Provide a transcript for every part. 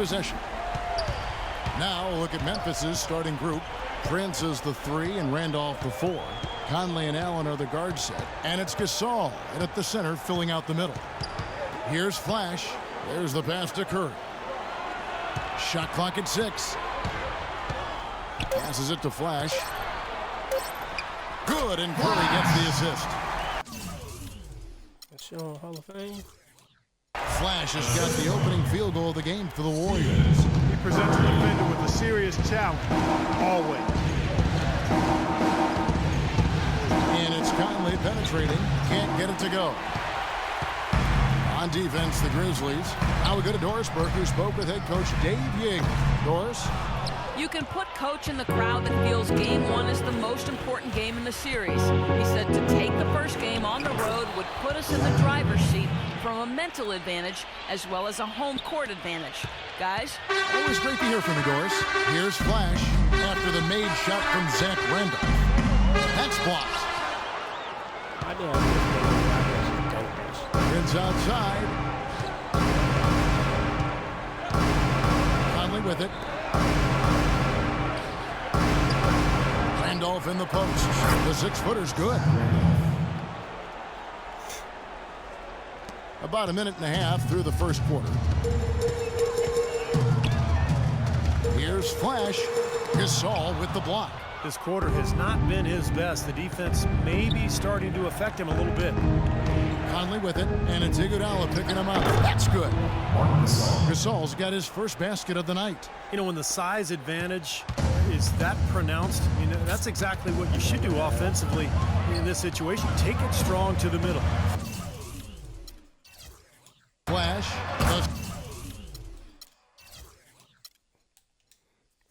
possession. Now we'll look at Memphis's starting group. Prince is the 3 and Randolph the 4. Conley and Allen are the guard set. And it's Gasol and at the center filling out the middle. Here's Flash. There's the pass to Curry. Shot clock at 6. Passes it to Flash. Good, and Curry gets the assist. That's Hall of Fame. Flash has got the opening field goal of the game for the Warriors. He presents a defender with a serious challenge, always. And it's Conley penetrating. Can't get it to go. On defense, the Grizzlies. Now we go to Doris Burke, who spoke with head coach Dave Ying. Doris? You can put Coach in the crowd that feels game 1 is the most important game in the series. He said to take the first game on the road would put us in the driver's seat from a mental advantage as well as a home court advantage. Guys? Always great to hear from you, Doris. Here's Flash after the made shot from Zach Randolph. That's blocked. I know. Prince outside. Conley with it. Randolph in the post. The 6-footer's good. About a minute and a half through the first quarter. Here's Flash. Gasol with the block. This quarter has not been his best. The defense may be starting to affect him a little bit. Conley with it, and it's Iguodala picking him up. That's good. Gasol's got his first basket of the night. You know, when the size advantage is that pronounced, you know, that's exactly what you should do offensively in this situation. Take it strong to the middle. Flash.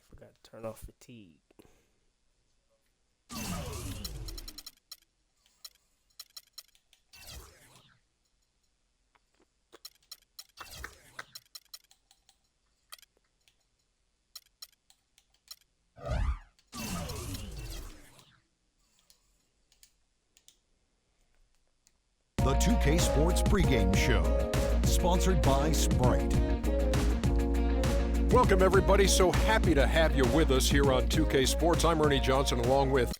Forgot to turn off fatigue. The 2K Sports pregame show, sponsored by Sprite. Welcome, everybody. So happy to have you with us here on 2K Sports. I'm Ernie Johnson, along with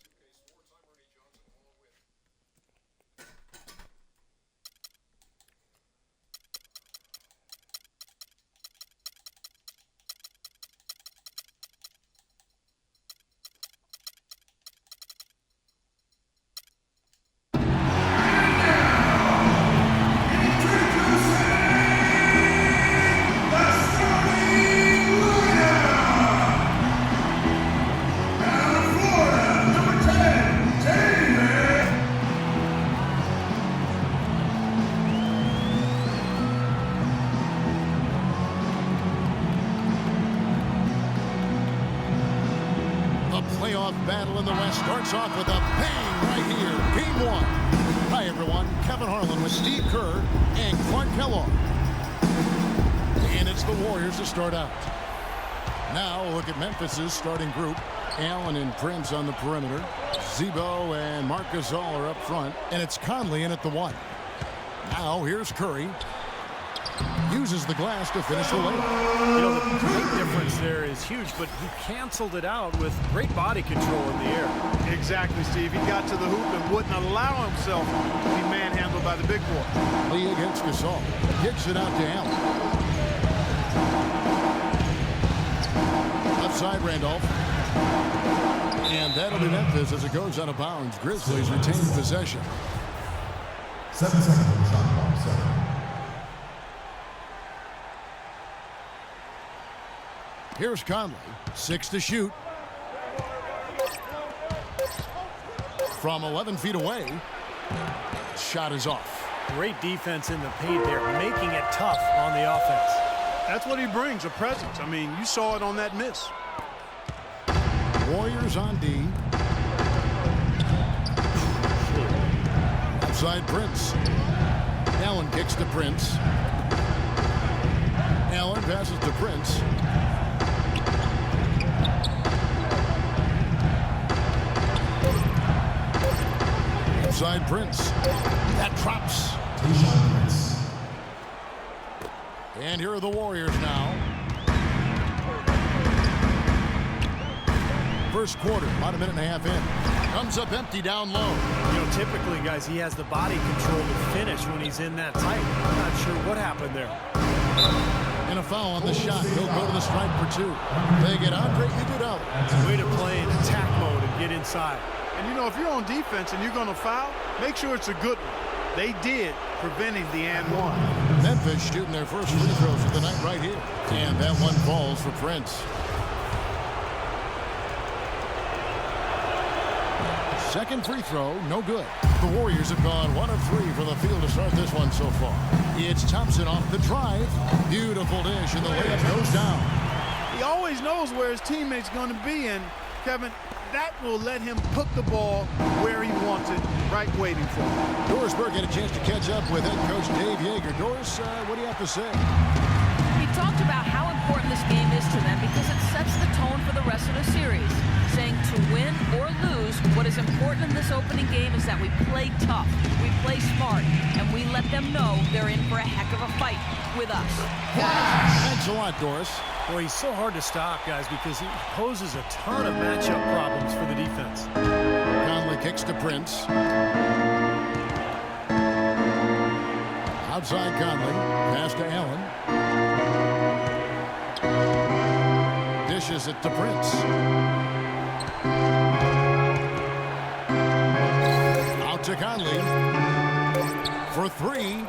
battle in the West starts off with a bang right here. Game 1. Hi, everyone. Kevin Harlan with Steve Kerr and Clark Kellogg. And it's the Warriors to start out. Now look at Memphis's starting group. Allen and Prince on the perimeter. Zebo and Marc Gasol are up front. And it's Conley in at the 1. Now here's Curry. Uses the glass to finish the layup. You know, the height difference there is huge, but he canceled it out with great body control in the air. Exactly, Steve. He got to the hoop and wouldn't allow himself to be manhandled by the big boy. Lee against Gasol. Kicks it out to Allen. Outside Randolph. And that'll be Memphis as it goes out of bounds. Grizzlies retain possession. 7 seconds on the shot clock. 7. Here's Conley, 6 to shoot. From 11 feet away, shot is off. Great defense in the paint there, making it tough on the offense. That's what he brings, a presence. I mean, you saw it on that miss. Warriors on D. Outside Prince. Allen kicks to Prince. Allen passes to Prince. Outside Prince. That drops. And here are the Warriors now. first quarter, about a minute and a half in. Comes up empty down low. You know, typically, guys, he has the body control to finish when he's in that tight. I'm not sure what happened there. And a foul on the shot. He'll go to the stripe for 2. They get Andre Iguodala. Way to play in attack mode and get inside. And, you know, if you're on defense and you're going to foul, make sure it's a good one. They did, preventing the and one. Memphis shooting their first free throws of the night right here. And that one falls for Prince. Second free throw, no good. The Warriors have gone 1 of 3 from the field to start this one so far. It's Thompson off the drive. Beautiful dish, and the layup goes down. He always knows where his teammate's going to be, and, Kevin, that will let him put the ball where he wants it, right waiting for him. Doris Burke had a chance to catch up with head coach Dave Yeager. Doris, what do you have to say? He talked about how important this game is to them because it sets the tone for the rest of the series, saying to win or lose, what is important in this opening game is that we play tough, we play smart, and we let them know they're in for a heck of a fight with us. Thanks a lot, Doris. Boy, he's so hard to stop, guys, because he poses a ton of matchup problems for the defense. Conley kicks to Prince. Outside Conley. Pass to Allen. Dishes it to Prince. Out to Conley. For 3.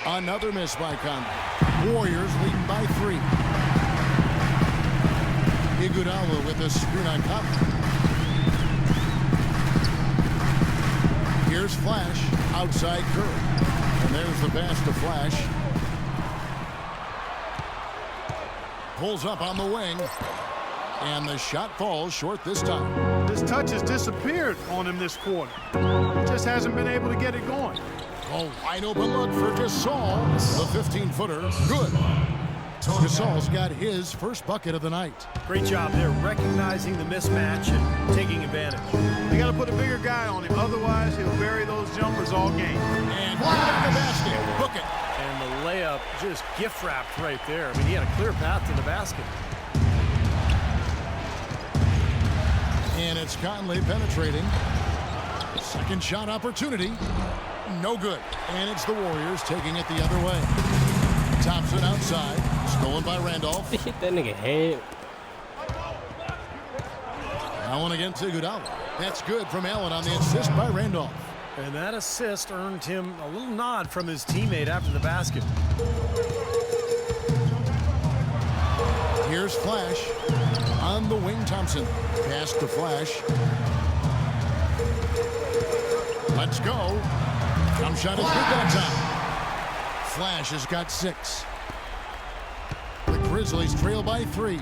Another miss by Conley. Warriors leading by 3. Iguodala with a screen on Conley. Here's Flash outside Curry. And there's the pass to Flash. Pulls up on the wing. And the shot falls short this time. His touch has disappeared on him this quarter. Just hasn't been able to get it going. A wide open look for Gasol. The 15-footer. Good. Gasol's got his first bucket of the night. Great job there, recognizing the mismatch and taking advantage. They got to put a bigger guy on him. Otherwise, he'll bury those jumpers all game. And at the basket. Book it. And the layup just gift-wrapped right there. I mean, he had a clear path to the basket. And it's Conley penetrating. Second shot opportunity. No good. And it's the Warriors taking it the other way. Thompson outside. Stolen by Randolph. They hit that nigga head. Allen against Iguodala. That's good from Allen on the assist by Randolph. And that assist earned him a little nod from his teammate after the basket. Here's Flash. On the wing, Thompson. Pass to Flash. Let's go. Jump shot is good that time. Flash has got 6. The Grizzlies trail by 3.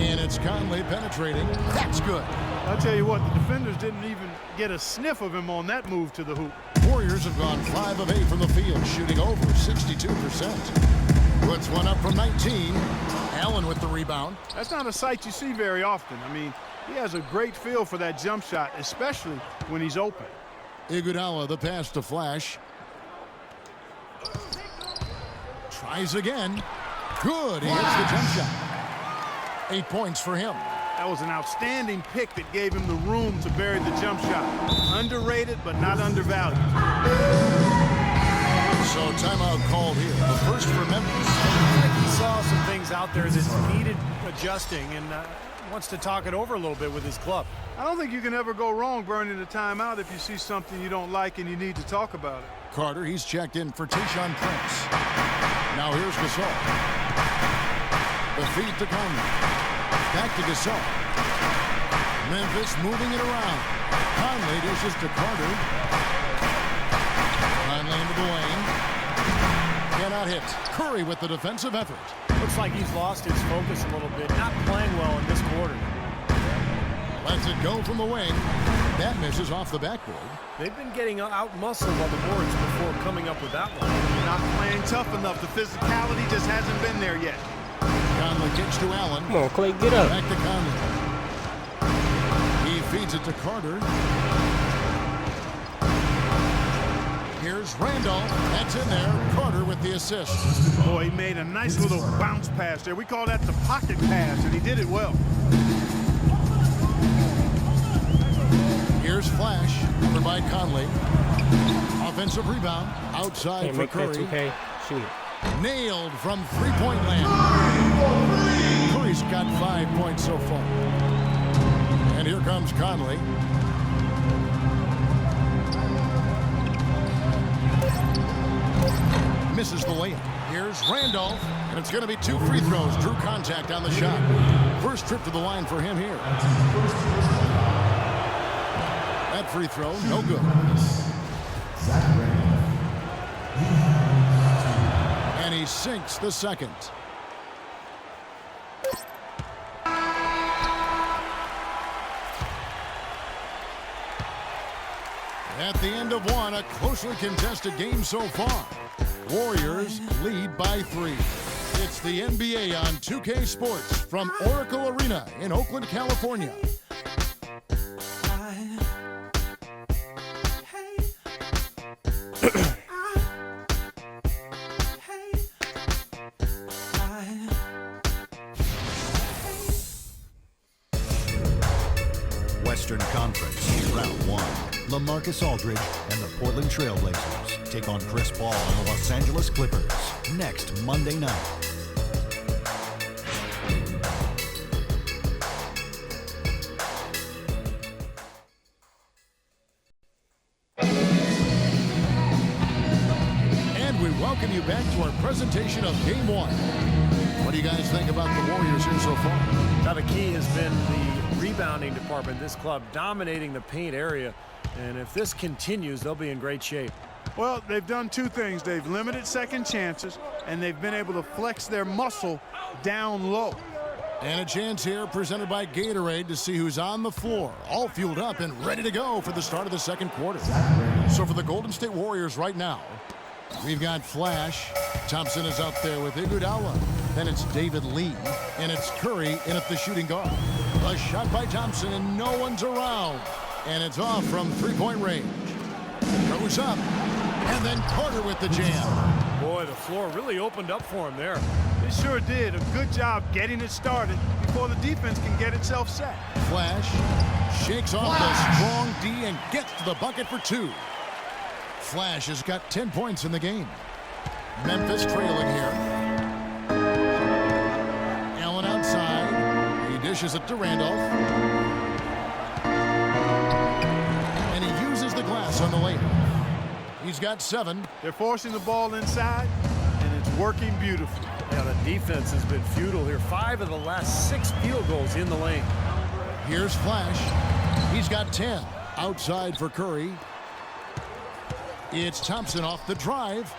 And it's Conley penetrating. That's good. I'll tell you what, the defenders didn't even get a sniff of him on that move to the hoop. Warriors have gone 5 of 8 from the field, shooting over 62%. Puts one up from 19. Allen with the rebound. That's not a sight you see very often. I mean, he has a great feel for that jump shot, especially when he's open. Iguodala, the pass to Flash. Tries again. Good. He hits the jump shot. 8 points for him. That was an outstanding pick that gave him the room to bury the jump shot. Underrated, but not undervalued. So timeout called here. The first for Memphis. I think he saw some things out there that needed adjusting and wants to talk it over a little bit with his club. I don't think you can ever go wrong burning a timeout if you see something you don't like and you need to talk about it. Carter, he's checked in for Tayshaun Prince. Now here's Gasol. The feed to Conley. Back to Gasol. Memphis moving it around. Conley dishes to Carter. Conley into the lane. Cannot hit. Curry with the defensive effort. Looks like he's lost his focus a little bit. Not playing well in this quarter. Lets it go from the wing. That misses off the backboard. They've been getting out-muscled on the boards before coming up with that one. Not playing tough enough. The physicality just hasn't been there yet. Conley kicks to Allen. Come on, Clay, get up. Back to Conley. He feeds it to Carter. Here's Randolph. That's in there. Carter with the assist. Boy, he made a nice little bounce pass there. We call that the pocket pass, and he did it well. Here's Flash, covered by Conley. Offensive rebound, outside Can't for make that Curry. 2K. Shoot it. Nailed from three-point land. Curry's got 5 points so far. And here comes Conley. Misses the layup. Here's Randolph, and it's going to be 2 free throws. Drew contact on the shot. First trip to the line for him here. That free throw, no good. And he sinks the second. At the end of one, a closely contested game so far. Warriors lead by 3. It's the NBA on 2K Sports from Oracle Arena in Oakland, California. Western Conference, round 1. LaMarcus Aldridge and the Portland Trail Blazers take on Chris Paul and the Los Angeles Clippers next Monday night. And we welcome you back to our presentation of Game 1. What do you guys think about the Warriors here so far? Now the key has been the rebounding department. This club dominating the paint area. And if this continues, they'll be in great shape. Well, they've done 2 things. They've limited second chances, and they've been able to flex their muscle down low. And a chance here presented by Gatorade to see who's on the floor, all fueled up and ready to go for the start of the second quarter. So for the Golden State Warriors right now, we've got Flash. Thompson is up there with Iguodala. Then it's David Lee, and it's Curry in at the shooting guard. A shot by Thompson, and no one's around. And it's off from three-point range. Goes up, and then Carter with the jam. Boy, the floor really opened up for him there. It sure did. A good job getting it started before the defense can get itself set. Flash shakes off the strong D and gets to the bucket for 2. Flash has got 10 points in the game. Memphis trailing here. Allen outside. He dishes it to Randolph. And he uses the glass on the layup. He's got 7. They're forcing the ball inside, and it's working beautifully. Yeah, the defense has been futile here. 5 of the last 6 field goals in the lane. Here's Flash. He's got 10. Outside for Curry. It's Thompson off the drive.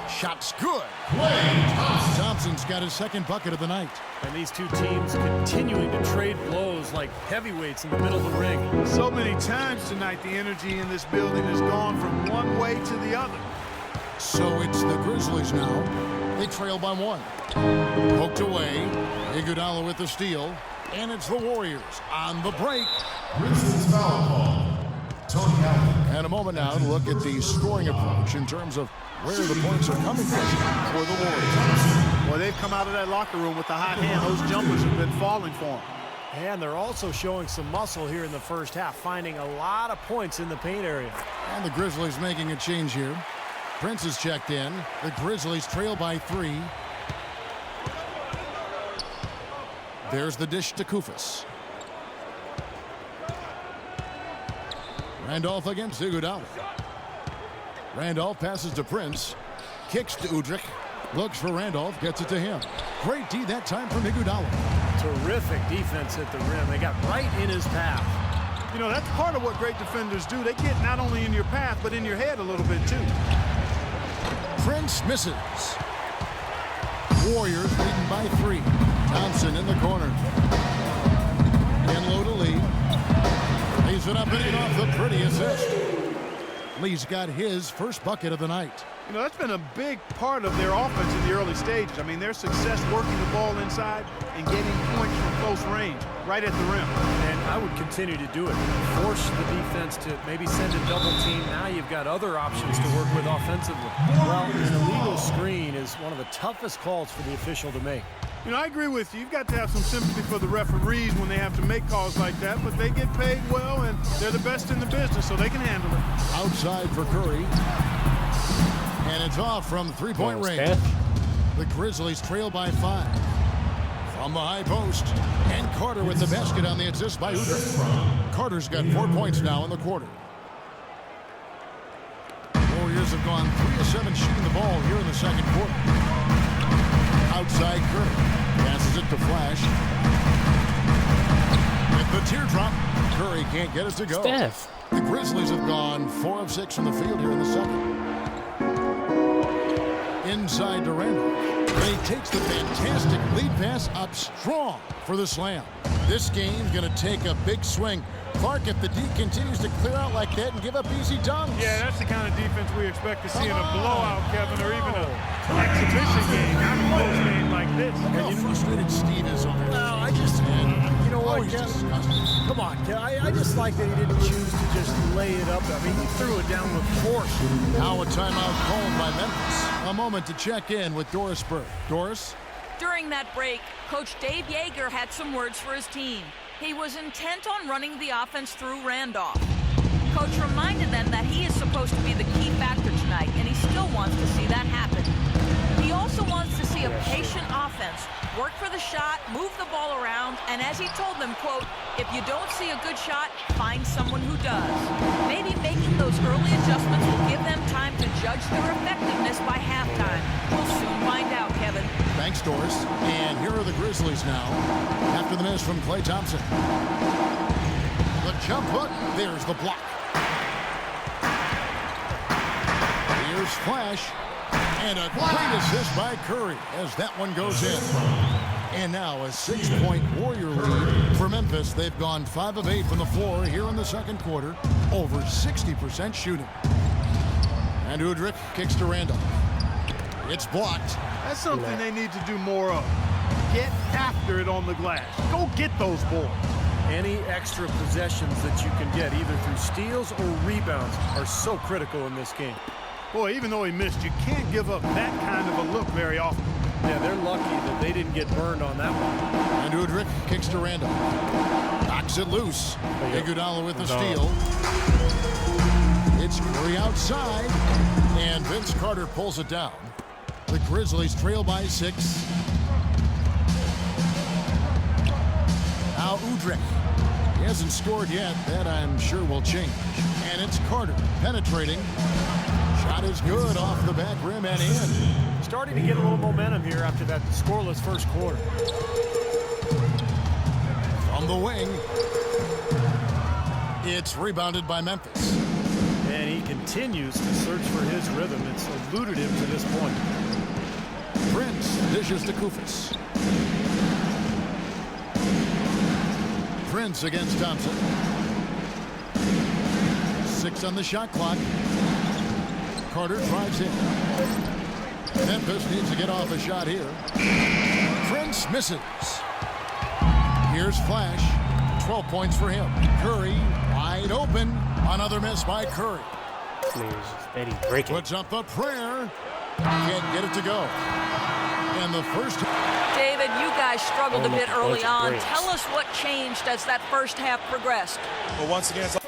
Shot's good. Thompson's got his second bucket of the night. And these 2 teams continuing to trade blows like heavyweights in the middle of the ring. So many times tonight, the energy in this building has gone from one way to the other. So it's the Grizzlies now. They trail by 1. Poked away. Iguodala with the steal. And it's the Warriors on the break. Grizzlies foul call. Tony Allen. And a moment now to look at the scoring approach in terms of where the points are coming from for the Warriors. Well, they've come out of that locker room with the hot hand. Those jumpers have been falling for them. And they're also showing some muscle here in the first half, finding a lot of points in the paint area. And the Grizzlies making a change here. Prince is checked in. The Grizzlies trail by 3. There's the dish to Koufos. Randolph against Iguodala. Randolph passes to Prince. Kicks to Udrih. Looks for Randolph. Gets it to him. Great D that time from Iguodala. Terrific defense at the rim. They got right in his path. You know, that's part of what great defenders do. They get not only in your path, but in your head a little bit, too. Prince misses. Warriors leading by 3. Thompson in the corner. And low to Lee. Lays it up and in off the pretty assist. Lee's got his first bucket of the night. You know, that's been a big part of their offense in the early stages. I mean, their success working the ball inside and getting points from close range, right at the rim. And I would continue to do it. Force the defense to maybe send a double team. Now you've got other options to work with offensively. Well, an illegal screen is one of the toughest calls for the official to make. You know, I agree with you. You've got to have some sympathy for the referees when they have to make calls like that, but they get paid well, and they're the best in the business, so they can handle it. Outside for Curry. And it's off from three-point range. Steph. The Grizzlies trail by 5. From the high post. And Carter with the basket on the assist by Udrih. Carter's got 4 points now in the quarter. Warriors have gone 3 of 7 shooting the ball here in the second quarter. Outside Curry. Passes it to Flash. With the teardrop. Curry can't get it to go. Steph. The Grizzlies have gone 4 of 6 from the field here in the second. Inside to Randall. He takes the fantastic lead pass up strong for the slam. This game's going to take a big swing. Clark, if the D continues to clear out like that and give up easy dunks. Yeah, that's the kind of defense we expect to see in a blowout, Kevin, or even an exhibition game, not a close game like this. Look how frustrated Steve is over there. No, I just, you know what, he's Kev? disgusted. Come on, Kev. I just like that he didn't choose to just lay it up. I mean, he threw it down with force. Now a timeout called by Memphis. A moment to check in with Doris Burke. Doris? During that break, Coach Dave Yeager had some words for his team. He was intent on running the offense through Randolph. Coach reminded them that he is supposed to be the key factor tonight, and he still wants to see that happen. He also wants to see a patient offense, work for the shot, move the ball around, and as he told them, quote, if you don't see a good shot, find someone who does. Maybe making those early adjustments will give them time to judge their effectiveness by halftime. We'll soon find out, Kevin. Thanks, Doris. And here are the Grizzlies now. After the miss from Klay Thompson. The jump hook. There's the block. Here's Flash. And a great assist by Curry as that one goes in. And now a 6-point Warrior lead for Memphis. They've gone 5 of 8 from the floor here in the second quarter. Over 60% shooting. And Udrih kicks to Randall. It's blocked. That's something they need to do more of. Get after it on the glass. Go get those boards. Any extra possessions that you can get, either through steals or rebounds, are so critical in this game. Boy, even though he missed, you can't give up that kind of a look very often. Yeah, they're lucky that they didn't get burned on that one. And Udrih kicks to Randall. Knocks it loose. Iguodala with the steal. It's Curry outside. And Vince Carter pulls it down. The Grizzlies trail by 6. Now Udrih. He hasn't scored yet. That I'm sure will change. And it's Carter penetrating. Shot is good off the back rim and in. Starting to get a little momentum here after that scoreless first quarter. From the wing. It's rebounded by Memphis. And he continues to search for his rhythm. It's eluded him to this point. Prince dishes to Koufos. Prince against Thompson. 6 on the shot clock. Carter drives in. Memphis needs to get off a shot here. Prince misses. Here's Flash. 12 points for him. Curry wide open. Another miss by Curry. Steady breaking. Puts up the prayer. Can't get it to go. And the first. David, you guys struggled a bit early on. breaks. Tell us what changed as that first half progressed. But once again, it's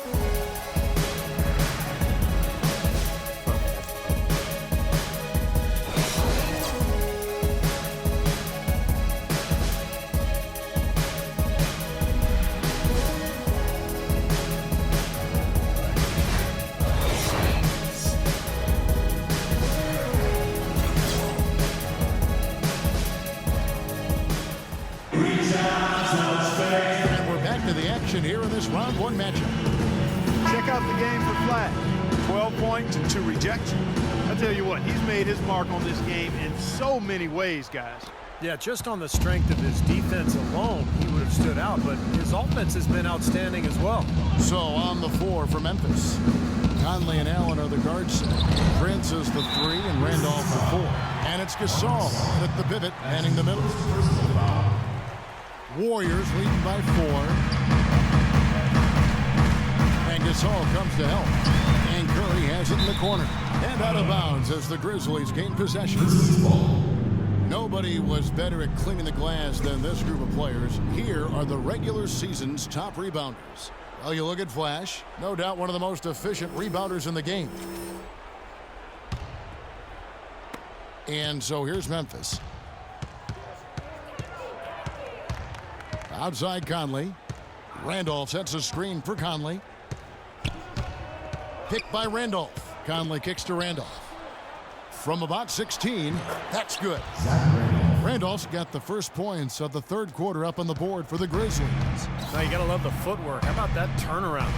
And we're back to the action here in this round 1 matchup. Check out the game for Flash. 12 points and 2 rejections. I tell you what, he's made his mark on this game in so many ways, guys. Yeah, just on the strength of his defense alone, he would have stood out, but his offense has been outstanding as well. So on the 4 for Memphis. Conley and Allen are the guards. Prince is the 3 and Randolph the 4. And it's Gasol at the pivot, manning the middle. Warriors leading by 4. And Gasol comes to help. And Curry has it in the corner. And out of bounds as the Grizzlies gain possession. Nobody was better at cleaning the glass than this group of players. Here are the regular season's top rebounders. Well, you look at Flash, no doubt one of the most efficient rebounders in the game. And so here's Memphis. Outside Conley. Randolph sets a screen for Conley. Picked by Randolph. Conley kicks to Randolph. From about 16, that's good. Randolph's got the first points of the third quarter up on the board for the Grizzlies. Now you gotta love the footwork. How about that turnaround?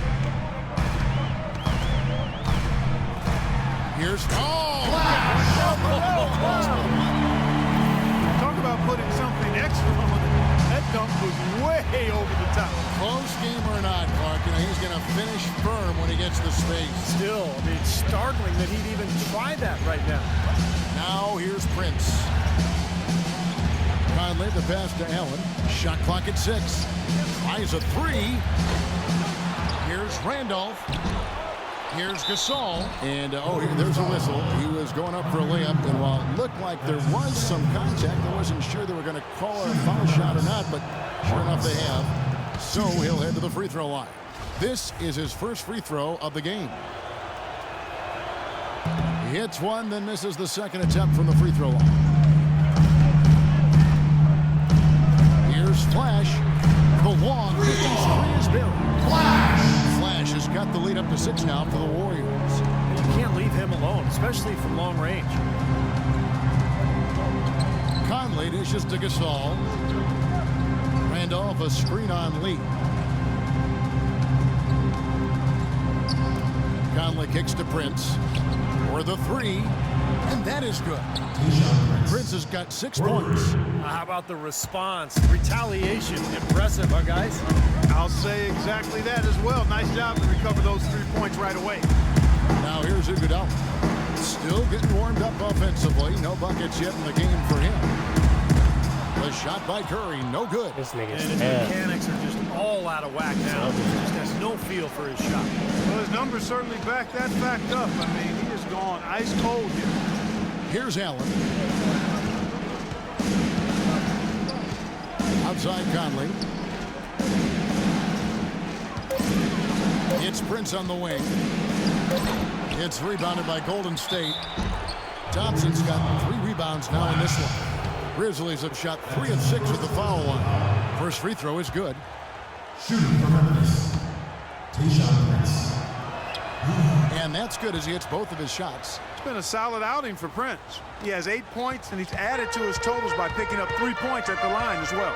Here's Talk about putting something extra on it. That dunk was way over the top. Close game or not, Clark, he's going to finish firm when he gets the space. Still, I mean, it's startling that he'd even try that right now. Now here's Prince. Conley, the pass to Allen. Shot clock at 6. Tries a 3. Here's Randolph. Here's Gasol. And, there's a whistle. He was going up for a layup. And while it looked like there was some contact, I wasn't sure they were going to call a foul shot or not. But sure enough, they have. So he'll head to the free throw line. This is his first free throw of the game. He hits one, then misses the second attempt from the free throw line. Here's Flash. The long 53 is buried. Flash has got the lead up to 6 now for the Warriors. And you can't leave him alone, especially from long range. Conley dishes to Gasol. Randolph a screen on Lee. Conley kicks to Prince for the 3, and that is good. Prince has got 6 points. How about the response? Retaliation. Impressive, huh, guys? I'll say exactly that as well. Nice job to recover those 3 points right away. Now here's Iguodala. Still getting warmed up offensively. No buckets yet in the game for him. The shot by Curry, no good. This nigga's And his bad. mechanics are just all out of whack now. He just has no feel for his shot. Well, his numbers certainly back that fact up. I mean, he has gone ice cold here. Here's Allen. Outside Conley. It's Prince on the wing. It's rebounded by Golden State. Thompson's got 3 rebounds now in this one. Grizzlies have shot 3 of 6 at the foul line. First free throw is good. Shooting for Memphis, Tayshaun Prince. And that's good as he hits both of his shots. It's been a solid outing for Prince. He has 8 points, and he's added to his totals by picking up 3 points at the line as well.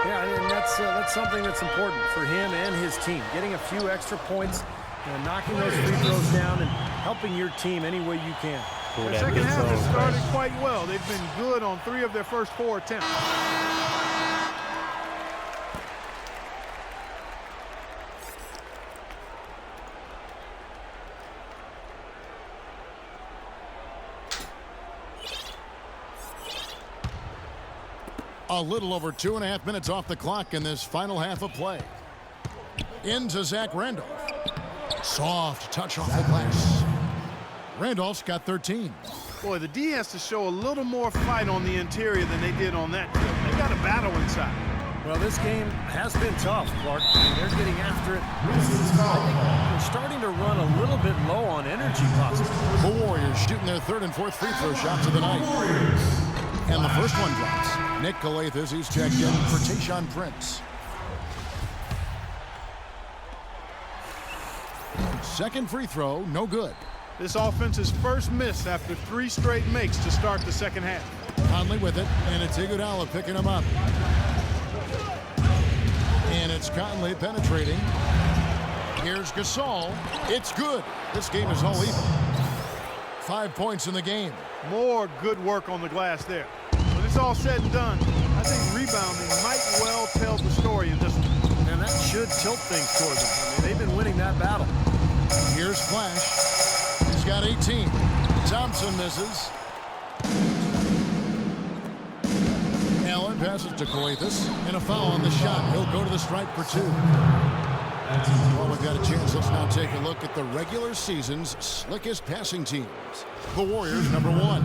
Yeah, and that's something that's important for him and his team. Getting a few extra points, knocking those free throws down, and helping your team any way you can. Ooh, The that second half free has throw. started quite well. They've been good on 3 of their first 4 attempts. A little over 2.5 minutes off the clock in this final half of play. Into Zach Randolph. Soft touch off the glass. Randolph's got 13. Boy, the D has to show a little more fight on the interior than they did on that trip. They got a battle inside. Well, this game has been tough, Clark. They're getting after it. I think they're starting to run a little bit low on energy, possibly. The Warriors shooting their 3rd and 4th free throw shots of the night. And the first one drops. Nick Calathes, he's checked in for Tayshaun Prince. Second free throw, no good. This offense's first miss after 3 straight makes to start the second half. Conley with it, and it's Iguodala picking him up. And it's Conley penetrating. Here's Gasol. It's good. This game is all even. 5 points in the game. More good work on the glass there. When it's all said and done, I think rebounding might well tell the story in this one. And that should tilt things towards them. I mean, they've been winning that battle. Here's Flash. He's got 18. Thompson misses. Allen Return passes to Coathus, and a foul on the shot. He'll go to the stripe for 2. Well, we've got a chance. Let's now take a look at the regular season's slickest passing teams. The Warriors, number 1.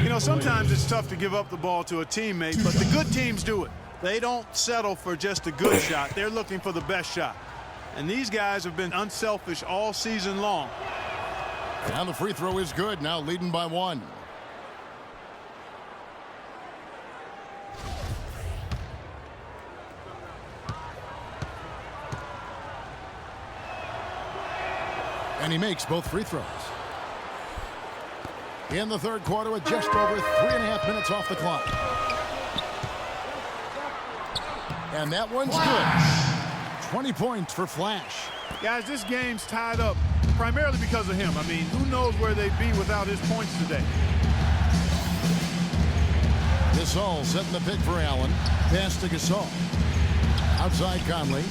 You know, sometimes it's tough to give up the ball to a teammate, but the good teams do it. They don't settle for just a good shot. They're looking for the best shot. And these guys have been unselfish all season long. And the free throw is good, now leading by 1. And he makes both free throws. In the third quarter with just over 3.5 minutes off the clock. And that one's good. 20 points for Flash. Guys, this game's tied up primarily because of him. I mean, who knows where they'd be without his points today. Gasol setting the pick for Allen. Pass to Gasol. Outside Conley.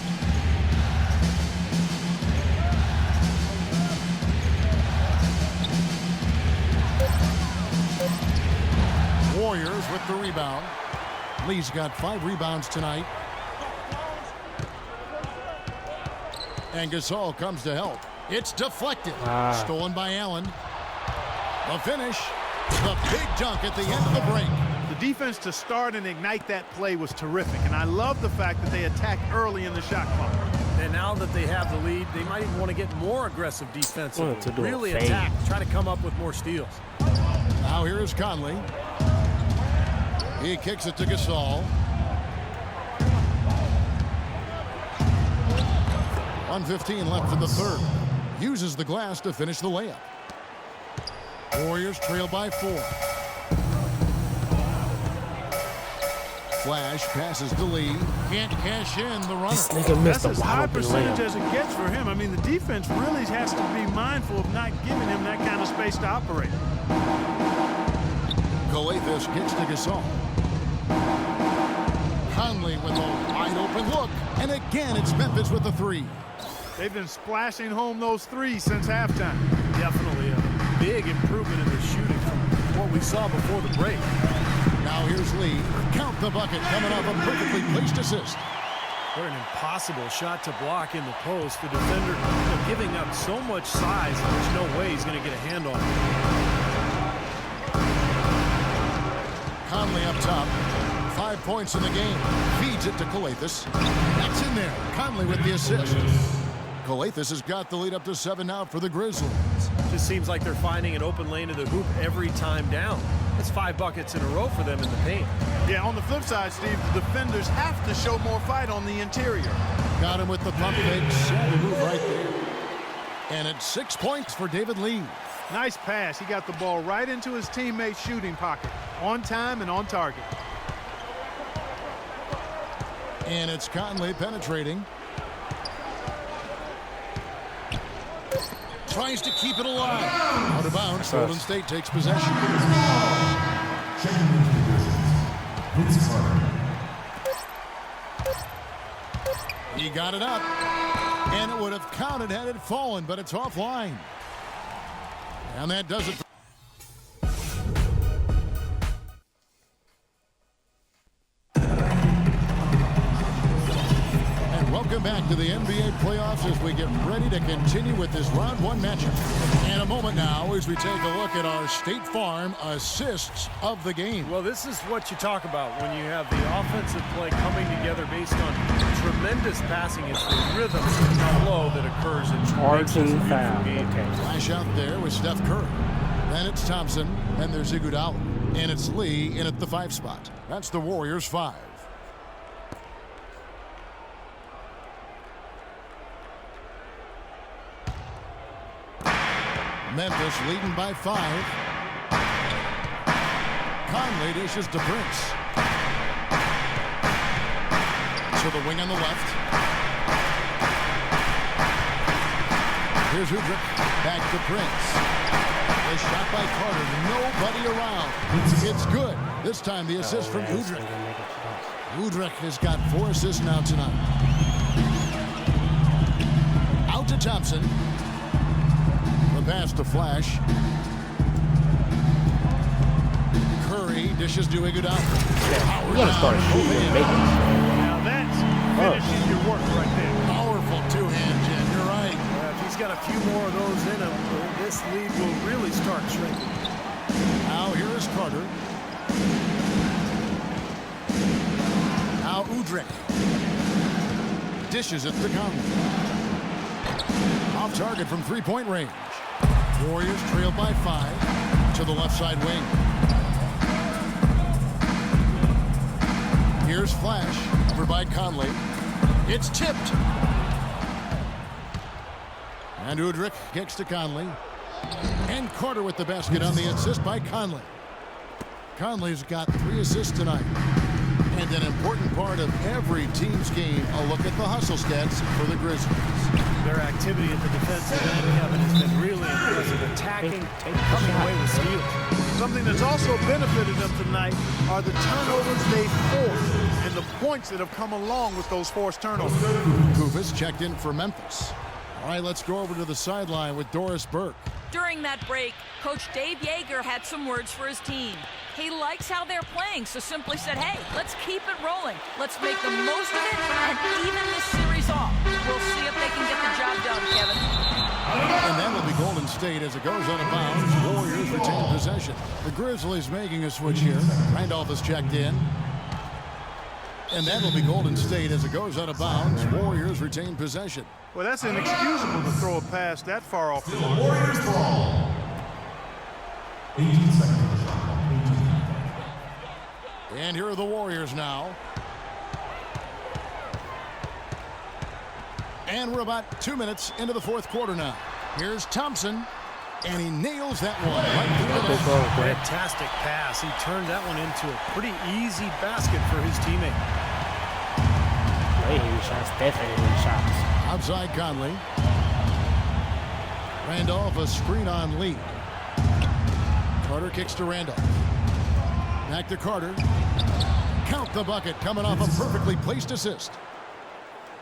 Warriors with the rebound. Lee's got 5 rebounds tonight. And Gasol comes to help. It's deflected. Stolen by Allen. The finish. The big dunk at the end of the break. The defense to start and ignite that play was terrific, and I love the fact that they attacked early in the shot clock. And now that they have the lead, they might even want to get more aggressive defensively. To do really a fade. attack, try to come up with more steals. Now here is Conley. He kicks it to Gasol. 1:15 left in the third. Uses the glass to finish the layup. Warriors trail by 4. Flash passes to Lee. Can't cash in the runner. This nigga missed That's a as high wide open percentage layup. as it gets for him. I mean, the defense really has to be mindful of not giving him that kind of space to operate. Coathus kicks to Gasol. Conley with a wide open look. And again, it's Memphis with the 3. They've been splashing home those 3s since halftime. Definitely a big improvement in the shooting from what we saw before the break. Now here's Lee. Count the bucket coming off a perfectly placed assist. What an impossible shot to block in the post. The defender giving up so much size, there's no way he's going to get a hand on it. Conley up top. 5 points in the game. Feeds it to Coathus. That's in there. Conley with the assist. Coathus has got the lead up to 7 now for the Grizzlies. Just seems like they're finding an open lane to the hoop every time down. That's 5 buckets in a row for them in the paint. Yeah, on the flip side, Steve, the defenders have to show more fight on the interior. Got him with the pump fake. Saw the move right there. And it's 6 points for David Lee. Nice pass. He got the ball right into his teammate's shooting pocket. On time and on target. And it's Conley penetrating. Tries to keep it alive. Out of bounds. Golden State takes possession. He got it up. And it would have counted had it fallen, but it's offline. And that does it. Welcome back to the NBA playoffs as we get ready to continue with this round 1 matchup. In a moment now as we take a look at our State Farm assists of the game. Well, this is what you talk about when you have the offensive play coming together based on tremendous passing. It's the rhythm flow that occurs in Charging foul. Okay. Flash out there with Steph Curry. Then it's Thompson, and there's Iguodala. And it's Lee in at the 5 spot. That's the Warriors 5. Memphis leading by 5. Conley dishes to Prince. To the wing on the left. Here's Udrih. Back to Prince. A shot by Carter. Nobody around. It's good. This time the assist from Udrih. Udrih has got 4 assists now tonight. Out to Thompson. Pass to Flash. Curry dishes to Iguodala. You gotta start shooting and making. Now that's finishing your work right there. Powerful two-hand jam. You're right. If he's got a few more of those in him, this lead will really start shrinking. Now here is Carter. Now Udrih. Dishes it to Conley. Off target from three-point range. Warriors trail by 5 to the left side wing. Here's Flash over by Conley. It's tipped. And Udrih kicks to Conley. And Carter with the basket on the assist by Conley. Conley's got 3 assists tonight. And an important part of every team's game, a look at the hustle stats for the Grizzlies. Their activity at the defensive end, Kevin, has been really impressive. Attacking, coming away with steals. Something that's also benefited them tonight are the turnovers they forced and the points that have come along with those forced turnovers. Kufis checked in for Memphis. All right, let's go over to the sideline with Doris Burke. During that break, Coach Dave Yeager had some words for his team. He likes how they're playing, so simply said, hey, let's keep it rolling. Let's make the most of it and even this series off. We'll see if they can get the job done, Kevin. And that will be Golden State as it goes out of bounds. Warriors retain possession. The Grizzlies making a switch here. Randolph is checked in. And that will be Golden State as it goes out of bounds. Warriors retain possession. Well, that's inexcusable to throw a pass that far off the mark. Warriors ball. 18 seconds on the shot clock. 18. And here are the Warriors now. And we're about 2 minutes into the fourth quarter now. Here's Thompson. And he nails that one. Fantastic pass. He turned that one into a pretty easy basket for his teammate. Hey, he shots, definitely shots. Outside Conley. Randolph, a screen on Lee. Carter kicks to Randolph. Back to Carter. Count the bucket, coming off a perfectly placed assist.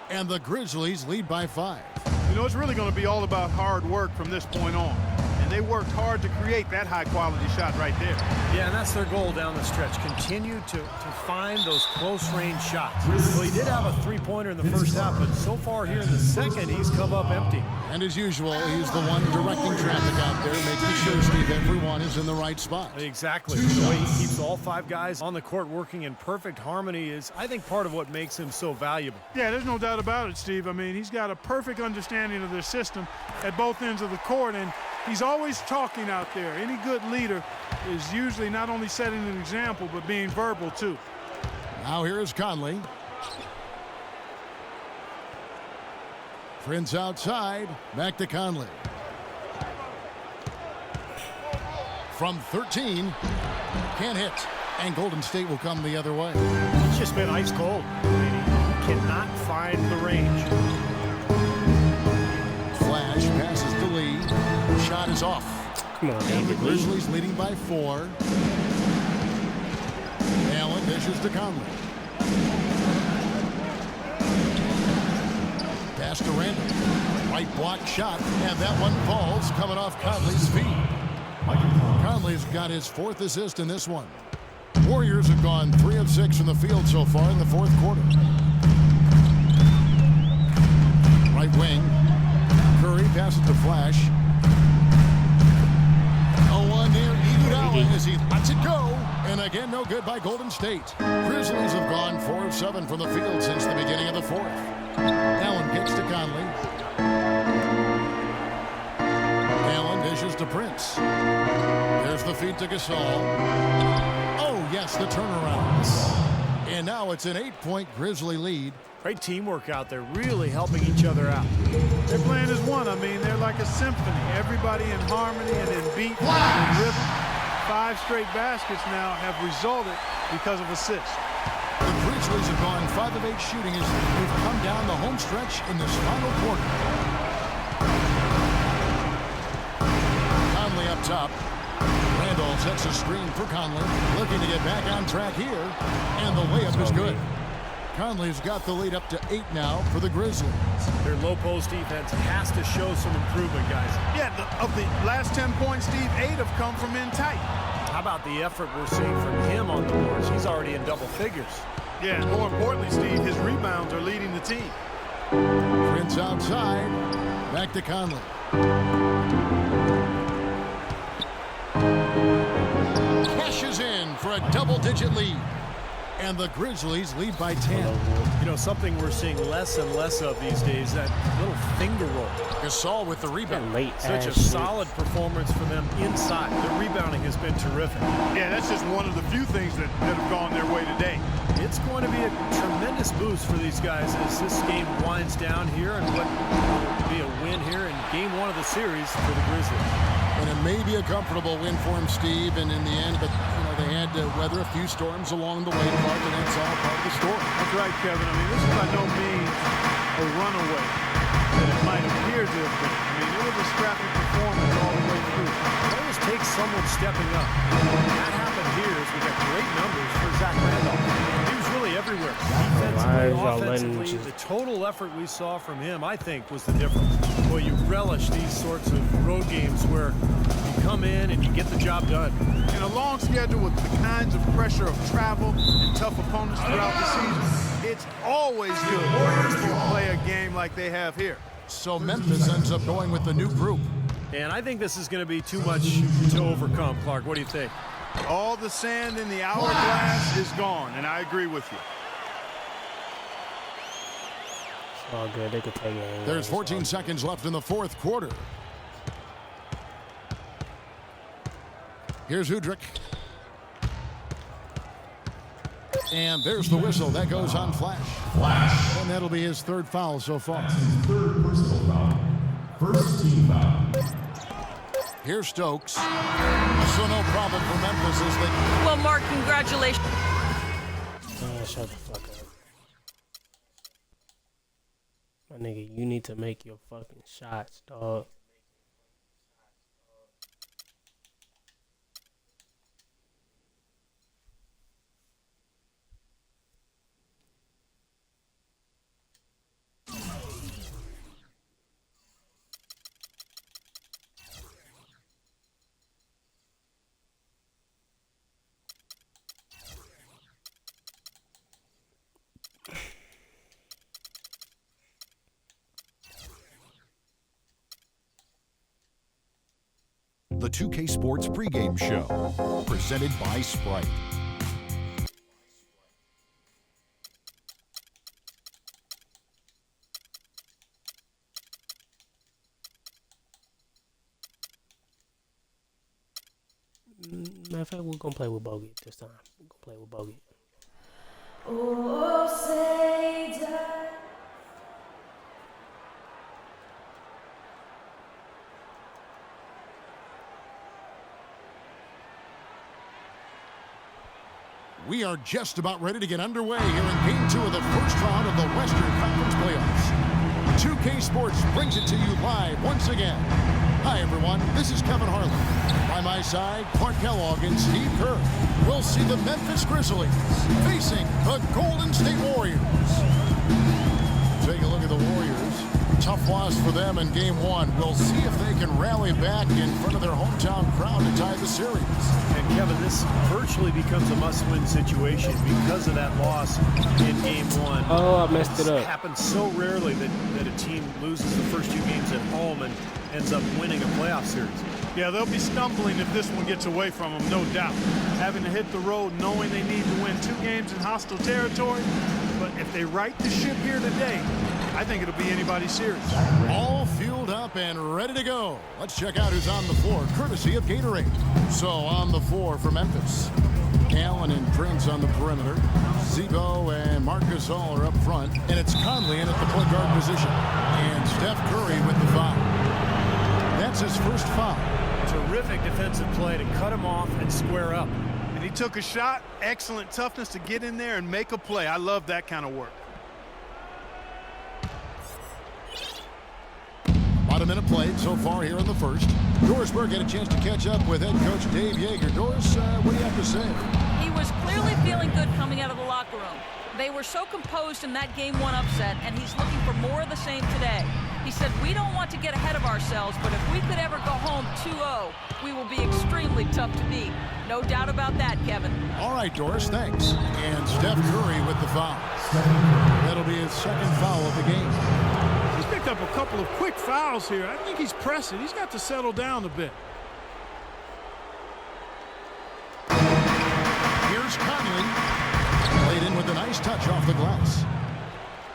And the Grizzlies lead by 5. You know, it's really going to be all about hard work from this point on. And they worked hard to create that high-quality shot right there. Yeah, and that's their goal down the stretch. Continue to find those close-range shots. Well, he did have a three-pointer in the first half, but so far here in the second, he's come up empty. And as usual, he's the one directing traffic out there, making sure, Steve, everyone is in the right spot. Exactly. The way he keeps all 5 guys on the court working in perfect harmony is, I think, part of what makes him so valuable. Yeah, there's no doubt about it, Steve. I mean, he's got a perfect understanding of their system at both ends of the court, and he's always talking out there. Any good leader is usually not only setting an example, but being verbal, too. Now here is Conley. Prince outside. Back to Conley. From 13. Can't hit. And Golden State will come the other way. It's just been ice cold. He cannot find the range. Flash passes to Lee. Shot is off. Come on, And the David Lee. Grizzlies leading by 4. Allen dishes to Conley. Pass to Randall. Right block shot, and that one falls, coming off Conley's feet. Conley's got his 4th assist in this one. Warriors have gone 3 of 6 from the field so far in the fourth quarter. Right wing. Curry passes to Flash. Oh, one there. Iguodala as he lets it go. And again, no good by Golden State. Grizzlies have gone 4 of 7 from the field since the beginning of the fourth. Allen kicks to Conley. Allen dishes to Prince. There's the feed to Gasol. Oh, yes, the turnaround. And now it's an 8-point Grizzly lead. Great teamwork out there, really helping each other out. They're playing as one. I mean, they're like a symphony. Everybody in harmony and in beat and rhythm. 5 straight baskets now have resulted because of assists. The Grizzlies have gone 5 of 8 shooting as we've come down the home stretch in this final quarter. Conley up top. Randolph sets a screen for Conley. Looking to get back on track here. And the layup is good. Conley's got the lead up to 8 now for the Grizzlies. Their low post defense has to show some improvement, guys. Yeah, of the last 10 points, Steve, 8 have come from in tight. How about the effort we're seeing from him on the boards? He's already in double figures. Yeah, and more importantly, Steve, his rebounds are leading the team. Prince outside. Back to Conley. Cashes in for a double-digit lead. And the Grizzlies lead by 10. You know, something we're seeing less and less of these days, that little finger roll. Gasol with the rebound. Such a solid performance for them inside. The rebounding has been terrific. Yeah, that's just one of the few things that have gone their way today. It's going to be a tremendous boost for these guys as this game winds down here, and what will be a win here in game 1 of the series for the Grizzlies. And it may be a comfortable win for him, Steve, and in the end, but they had to weather a few storms along the way, Clark, and that's all part of the story. That's right, Kevin. I mean, this is by no means a runaway that it might appear to have been. I mean, it was a scrappy performance all the way through. It always takes someone stepping up. That happened here as we got great numbers for Zach Randolph. He was really everywhere. Defensively, offensively, the total effort we saw from him, I think, was the difference. Boy, you relish these sorts of road games where you come in and you get the job done. In a long schedule with the kinds of pressure of travel and tough opponents throughout the season, it's always good to play a game like they have here. So Memphis ends up going with the new group. And I think this is going to be too much to overcome, Clark. What do you think? All the sand in the hourglass is gone, and I agree with you. It's all good. They could take it. There's 14 seconds left in the fourth quarter. Here's Udrih. And there's the whistle. That goes on Flash. And that'll be his third foul so far. That's his third personal foul. First team foul. Here's Stokes. So no problem for Memphis as they... Well, Mark, congratulations. Shut the fuck up. My nigga, you need to make your fucking shots, dog. The 2K Sports pregame show, presented by Sprite. Matter of fact, we're gonna play with Bogut this time. We're gonna play with Bogut. Oh, say die. We are just about ready to get underway here in Game 2 of the first round of the Western Conference Playoffs. 2K Sports brings it to you live once again. Hi, everyone. This is Kevin Harlan. By my side, Clark Kellogg and Steve Kerr. We'll see the Memphis Grizzlies facing the Golden State Warriors. Take a look at the Warriors. Tough loss for them in Game 1. We'll see if they can rally back in front of their hometown crowd to tie the series. And Kevin, this virtually becomes a must-win situation because of that loss in Game 1. Oh, I messed it up. It happens so rarely that a team loses the first 2 games at home and ends up winning a playoff series. Yeah, they'll be stumbling if this one gets away from them, no doubt. Having to hit the road knowing they need to win 2 games in hostile territory. But if they right the ship here today, I think it'll be anybody's series. All fueled up and ready to go. Let's check out who's on the floor, courtesy of Gatorade. So on the floor for Memphis, Allen and Prince on the perimeter. Z-Bo and Marc Gasol are up front. And it's Conley in at the point guard position. And Steph Curry with the foul. That's his first foul. Terrific defensive play to cut him off and square up. And he took a shot. Excellent toughness to get in there and make a play. I love that kind of work. About a minute played so far here in the first. Doris Burke had a chance to catch up with head coach Dave Yeager. Doris, what do you have to say? He was clearly feeling good coming out of the locker room. They were so composed in that Game 1 upset, and he's looking for more of the same today. He said, we don't want to get ahead of ourselves, but if we could ever go home 2-0, we will be extremely tough to beat. No doubt about that, Kevin. All right, Doris, thanks. And Steph Curry with the foul. That'll be his second foul of the game. He's picked up a couple of quick fouls here. I think he's pressing. He's got to settle down a bit. Here's Conley. Laid in with a nice touch off the glass.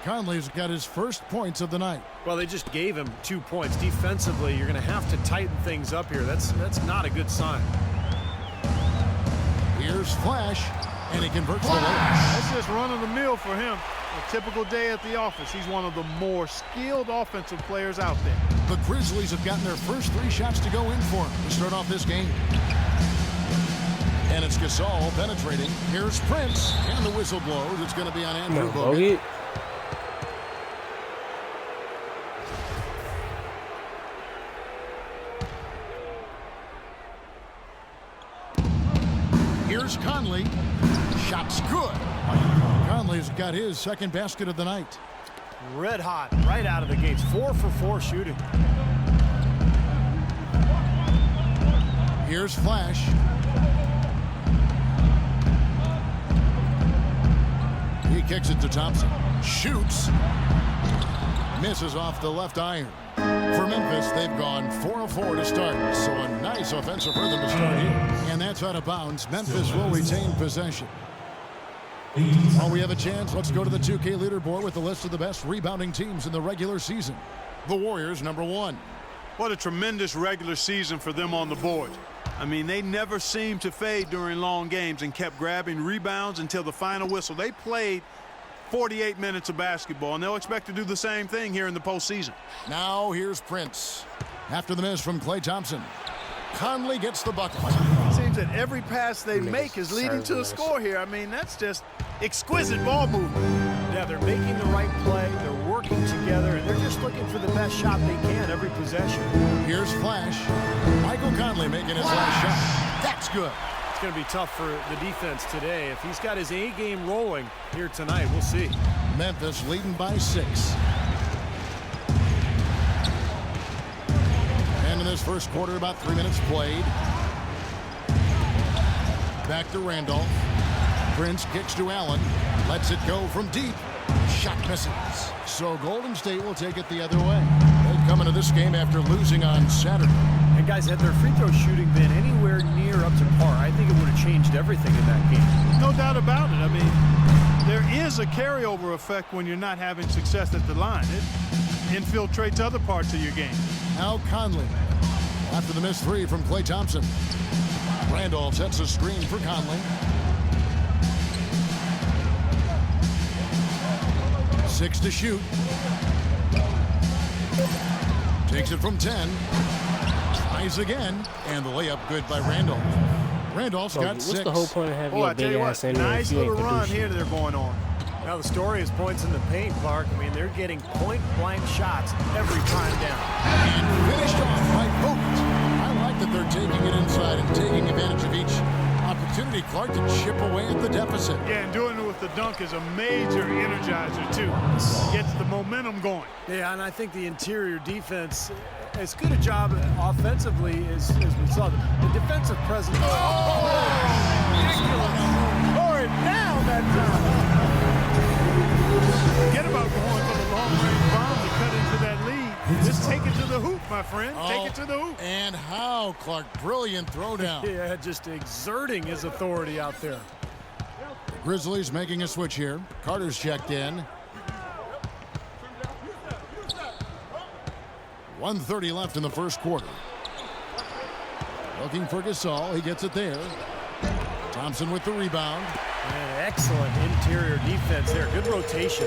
Conley's got his first points of the night. Well, they just gave him 2 points. Defensively, you're going to have to tighten things up here. That's not a good sign. Here's Flash, and he converts the layup. That's just run of the mill for him. A typical day at the office. He's one of the more skilled offensive players out there. The Grizzlies have gotten their first 3 shots to go in for him to start off this game. And it's Gasol penetrating. Here's Prince, and the whistle blows. It's going to be on Andrew Bogut. Here's Conley. Shot's good. Conley's got his second basket of the night. Red hot right out of the gates. 4 for 4 shooting. Here's Flash. He kicks it to Thompson. Shoots. Misses off the left iron. For Memphis, they've gone 4 of 4 to start, so a nice offensive rhythm to start here. And that's out of bounds. Memphis will retain possession. While we have a chance, let's go to the 2K leaderboard with the list of the best rebounding teams in the regular season. The Warriors, number 1. What a tremendous regular season for them on the board. I mean, they never seemed to fade during long games and kept grabbing rebounds until the final whistle. They played 48 minutes of basketball, and they'll expect to do the same thing here in the postseason. Now here's Prince. After the miss from Klay Thompson. Conley gets the bucket. It seems that every pass they make is leading to a score here. I mean, that's just exquisite ball movement. Yeah, they're making the right play. They're working together, and they're just looking for the best shot they can every possession. Here's Flash. Michael Conley making his last shot. That's good. It's going to be tough for the defense today. If he's got his A game rolling here tonight, we'll see. Memphis leading by 6. And in this first quarter, about 3 minutes played. Back to Randolph. Prince kicks to Allen. Lets it go from deep. Shot misses. So Golden State will take it the other way. They come into this game after losing on Saturday. And guys, had their free throw shooting been anywhere near up to par, I think it would have changed everything in that game. No doubt about it. I mean, there is a carryover effect when you're not having success at the line. It infiltrates other parts of your game. Now Conley. After the missed 3 from Klay Thompson. Randolph sets a screen for Conley. 6 to shoot. Takes it from 10. Tries again. And the layup good by Randolph. Randolph's got 6. What's the whole point of having a big ass in there? Nice little run here they're going on. Now the story is points in the paint, Clark. I mean, they're getting point-blank shots every time down. And finished off by Bogut. I like that they're taking it inside and taking advantage of each opportunity, Clark, to chip away at the deficit. Yeah, and doing it with the dunk is a major energizer, too. Gets the momentum going. Yeah, and I think the interior defense, as good a job offensively as we saw. The defensive presence. Ridiculous. Tore it down that time. Forget about going for the long-range bomb to cut into that lead. Just take it to the hoop, my friend. Take it to the hoop. And how, Clark. Brilliant throwdown. Yeah, just exerting his authority out there. The Grizzlies making a switch here. Carter's checked in. 1:30 left in the first quarter. Looking for Gasol. He gets it there. Thompson with the rebound. And excellent interior defense there. Good rotation.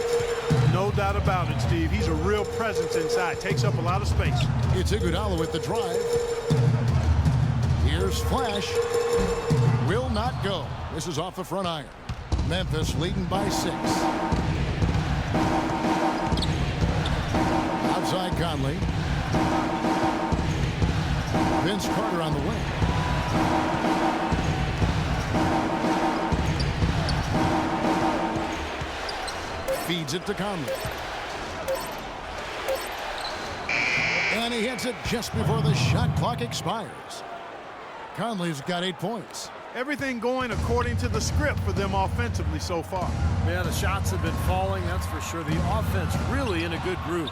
No doubt about it, Steve. He's a real presence inside. Takes up a lot of space. It's Iguodala with the drive. Here's Flash. Will not go. This is off the front iron. Memphis leading by 6. Outside Conley. Vince Carter on the wing. Feeds it to Conley. And he hits it just before the shot clock expires. Conley's got 8 points. Everything going according to the script for them offensively so far. Yeah, the shots have been falling, that's for sure. The offense really in a good groove.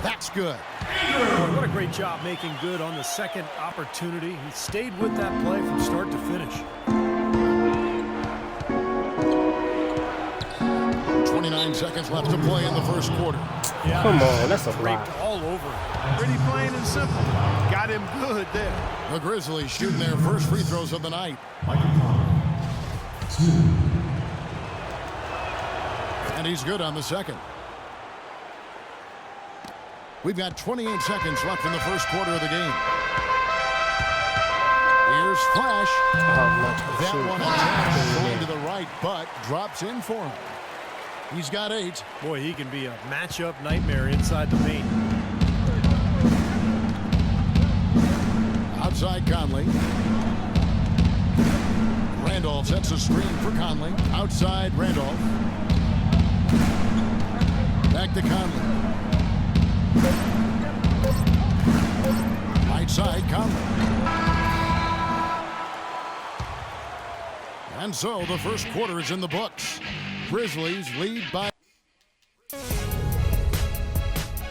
That's good. What a great job making good on the second opportunity. He stayed with that play from start to finish. 29 seconds left to play in the first quarter. Yeah, Come on, that's a draped block. all over him. Pretty plain and simple. Got him good there. The Grizzlies shooting their first free throws of the night. Michael Conley. 2. And he's good on the second. We've got 28 seconds left in the first quarter of the game. Here's Flash. That one attached, going to the right, but drops in for him. He's got 8. Boy, he can be a matchup nightmare inside the paint. Outside Conley. Randolph sets a screen for Conley. Outside Randolph. Back to Conley. Right side Conley. And so the first quarter is in the books. Grizzlies lead by.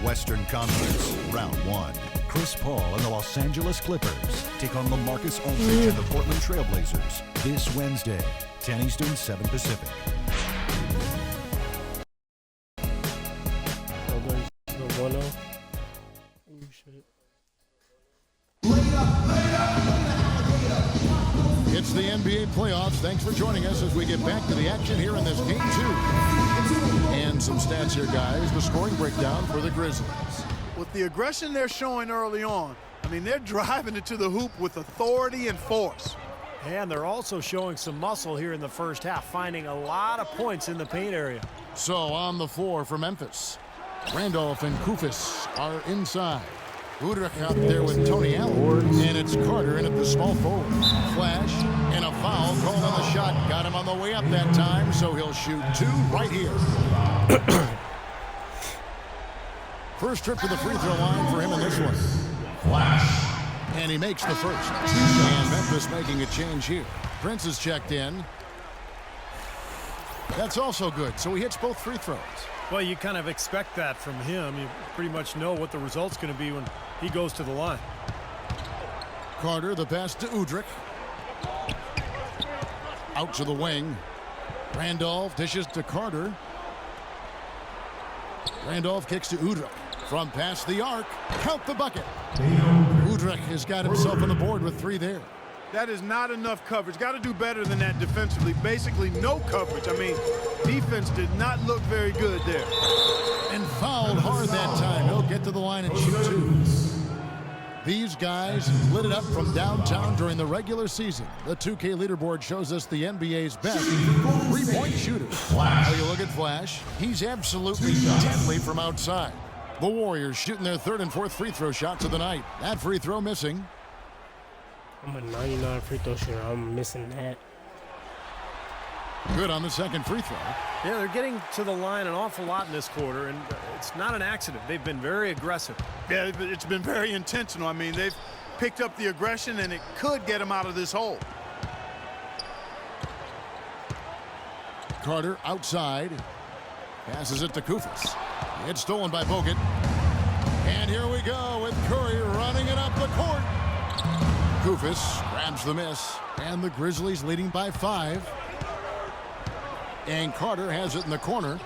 Western Conference, round 1. Chris Paul and the Los Angeles Clippers take on LaMarcus Aldridge and the Portland Trailblazers this Wednesday, 10 Eastern, 7 Pacific. It's the NBA playoffs. Thanks for joining us as we get back to the action here in this game 2. And some stats here, guys. The scoring breakdown for the Grizzlies. With the aggression they're showing early on, I mean, they're driving it to the hoop with authority and force. And they're also showing some muscle here in the first half, finding a lot of points in the paint area. So on the floor for Memphis, Randolph and Kufis are inside. Udrich out there with Tony Allen. And it's Carter in at the small forward. Flash and a foul called on the shot. Got him on the way up that time, so he'll shoot 2 right here. First trip to the free throw line for him in this one. Flash. And he makes the first. And Memphis making a change here. Prince is checked in. That's also good. So he hits both free throws. Well, you kind of expect that from him. You pretty much know what the result's going to be when he goes to the line. Carter, the pass to Udrich. Out to the wing. Randolph dishes to Carter. Randolph kicks to Udrich. From past the arc, count the bucket. Udrich has got himself on the board with 3 there. That is not enough coverage. Got to do better than that defensively. Basically no coverage. I mean, defense did not look very good there. And fouled hard that time. He'll get to the line and shoot 2. These guys lit it up from downtown during the regular season. The 2K leaderboard shows us the NBA's best three-point shooters. Now you look at Flash. He's absolutely deadly from outside. The Warriors shooting their 3rd and 4th free throw shots of the night. That free throw missing. I'm a 99 free throw shooter. I'm missing that. Good on the second free throw. Yeah, they're getting to the line an awful lot in this quarter, and it's not an accident. They've been very aggressive. Yeah, it's been very intentional. I mean, they've picked up the aggression, and it could get them out of this hole. Carter outside. Passes it to Kufis. It's stolen by Bogut. And here we go with Curry running it up the court. Kufis grabs the miss. And the Grizzlies leading by 5. And Carter has it in the corner.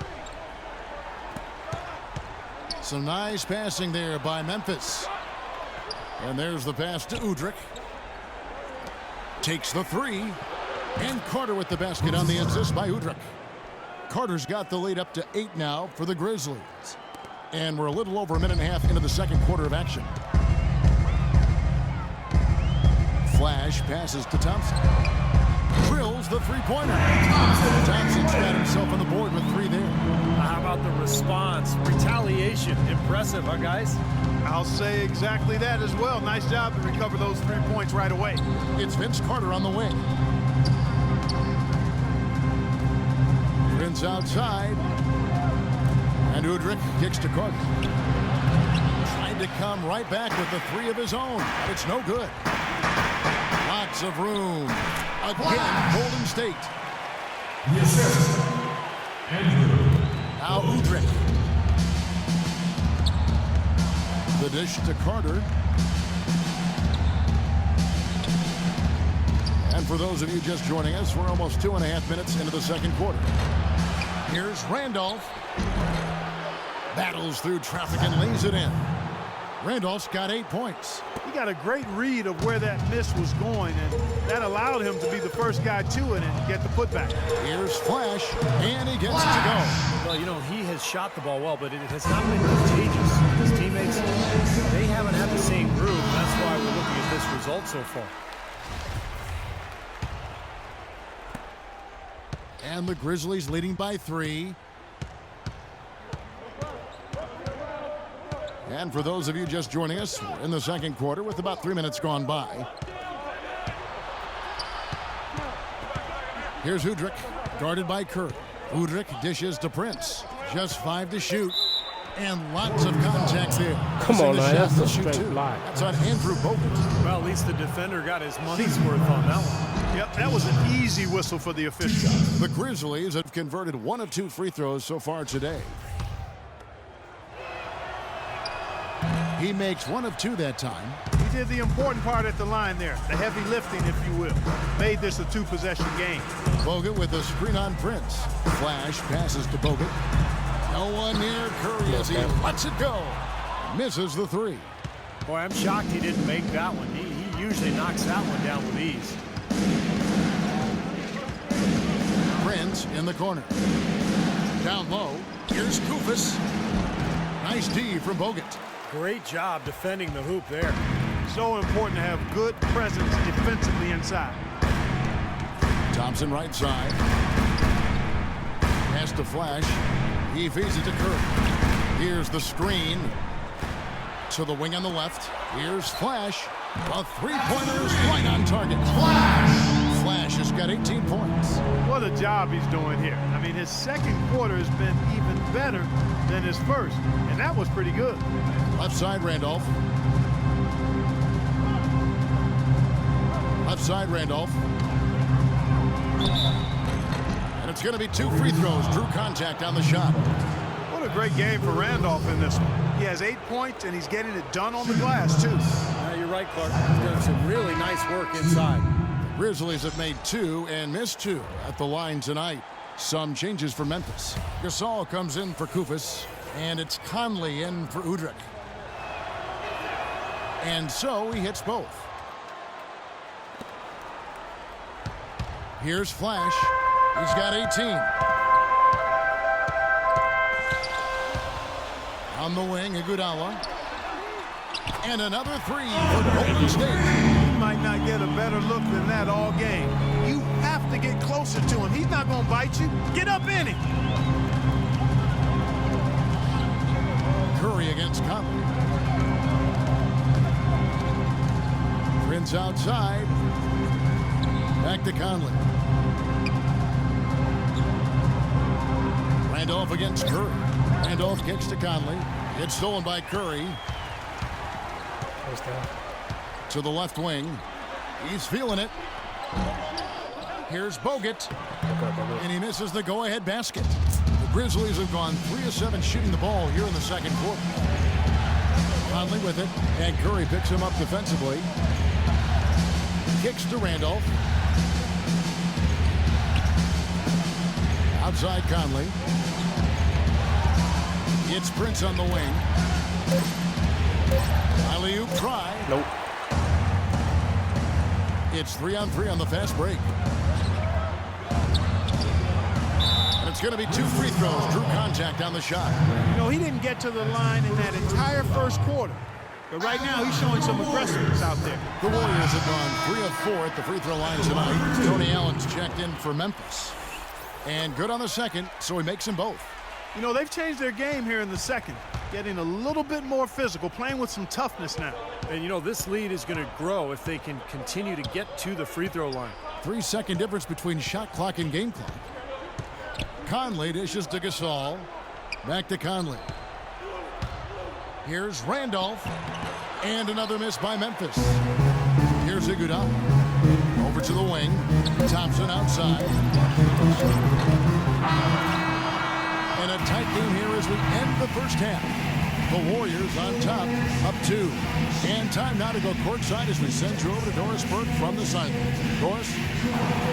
Some nice passing there by Memphis. And there's the pass to Udrich. Takes the 3. And Carter with the basket on the assist by Udrich. Carter's got the lead up to 8 now for the Grizzlies. And we're a little over a minute and a half into the second quarter of action. Flash passes to Thompson. Drills the three-pointer. Thompson's got himself on the board with 3 there. How about the response? Retaliation. Impressive, huh, guys? I'll say exactly that as well. Nice job to recover those 3 points right away. It's Vince Carter on the wing. Vince outside. And Udrih kicks to Carter. Trying to come right back with the three of his own. It's no good. Lots of room. Again, Golden State. The assist, Andrew. Now Udrih. The dish to Carter. And for those of you just joining us, we're almost 2.5 minutes into the second quarter. Here's Randolph. Battles through traffic and lays it in. Randolph's got 8 points. He got a great read of where that miss was going, and that allowed him to be the first guy to it and get the putback. Here's Flash, and he gets it to go. Well, you know, he has shot the ball well, but it has not been contagious. His teammates, they haven't had the same groove. That's why we're looking at this result so far. And the Grizzlies leading by 3. And for those of you just joining us, we're in the second quarter with about 3 minutes gone by. Here's Udrih, guarded by Kerr. Udrih dishes to Prince. Just 5 to shoot. And lots of contact there. Come on, man. That's a shoot straight two. block. That's on Andrew Bogut. Well, at least the defender got his money's worth on that one. Yep, that was an easy whistle for the official. The Grizzlies have converted 1 of 2 free throws so far today. He makes 1 of 2 that time. He did the important part at the line there, the heavy lifting, if you will. Made this a 2-possession game. Bogut with a screen on Prince. Flash passes to Bogut. No one near Curry as he lets it go. Misses the 3. Boy, I'm shocked he didn't make that one. He usually knocks that one down with ease. Prince in the corner. Down low. Here's Koufos. Nice D from Bogut. Great job defending the hoop there. So important to have good presence defensively inside. Thompson right side. Pass to Flash. He feeds it to Kerr. Here's the screen. To the wing on the left. Here's Flash. A three-pointer is right on target. Flash has got 18 points. What a job he's doing here. I mean, his second quarter has been even better than his first, and that was pretty good. Left side, Randolph. Left side, Randolph. And it's going to be 2 free throws. Drew contact on the shot. What a great game for Randolph in this one. He has 8 points, and he's getting it done on the glass, too. You're right, Clark. He's done some really nice work inside. Grizzlies have made 2 and missed 2 at the line tonight. Some changes for Memphis. Gasol comes in for Koufos, and it's Conley in for Udrih. And so he hits both. Here's Flash. He's got 18. On the wing, Iguodala. And another 3 for Golden State. You might not get a better look than that all game. You have to get closer to him. He's not going to bite you. Get up in him. Curry against Conley. Prince outside. Back to Conley. Randolph against Curry. Randolph kicks to Conley. It's stolen by Curry. To the left wing. He's feeling it. Here's Bogut. And he misses the go-ahead basket. The Grizzlies have gone 3 of 7 shooting the ball here in the second quarter. Conley with it. And Curry picks him up defensively. Kicks to Randolph. Outside Conley. It's Prince on the wing. Alley-oop try. Nope. It's 3-on-3 on the fast break. And it's going to be 2 free throws. Drew contact on the shot. You know, he didn't get to the line in that entire first quarter. But right now, he's showing some aggressiveness out there. The Warriors have gone 3 of 4 at the free throw line tonight. Tony Allen's checked in for Memphis. And good on the second, so he makes them both. You know, they've changed their game here in the second. Getting a little bit more physical, playing with some toughness now. And, you know, this lead is going to grow if they can continue to get to the free throw line. 3-second difference between shot clock and game clock. Conley dishes to Gasol. Back to Conley. Here's Randolph. And another miss by Memphis. Here's Iguodala. Over to the wing. Thompson outside. And a tight game here as we end the first half. The Warriors on top, up 2. And time now to go courtside as we send you over to Doris Burke from the sideline. Doris?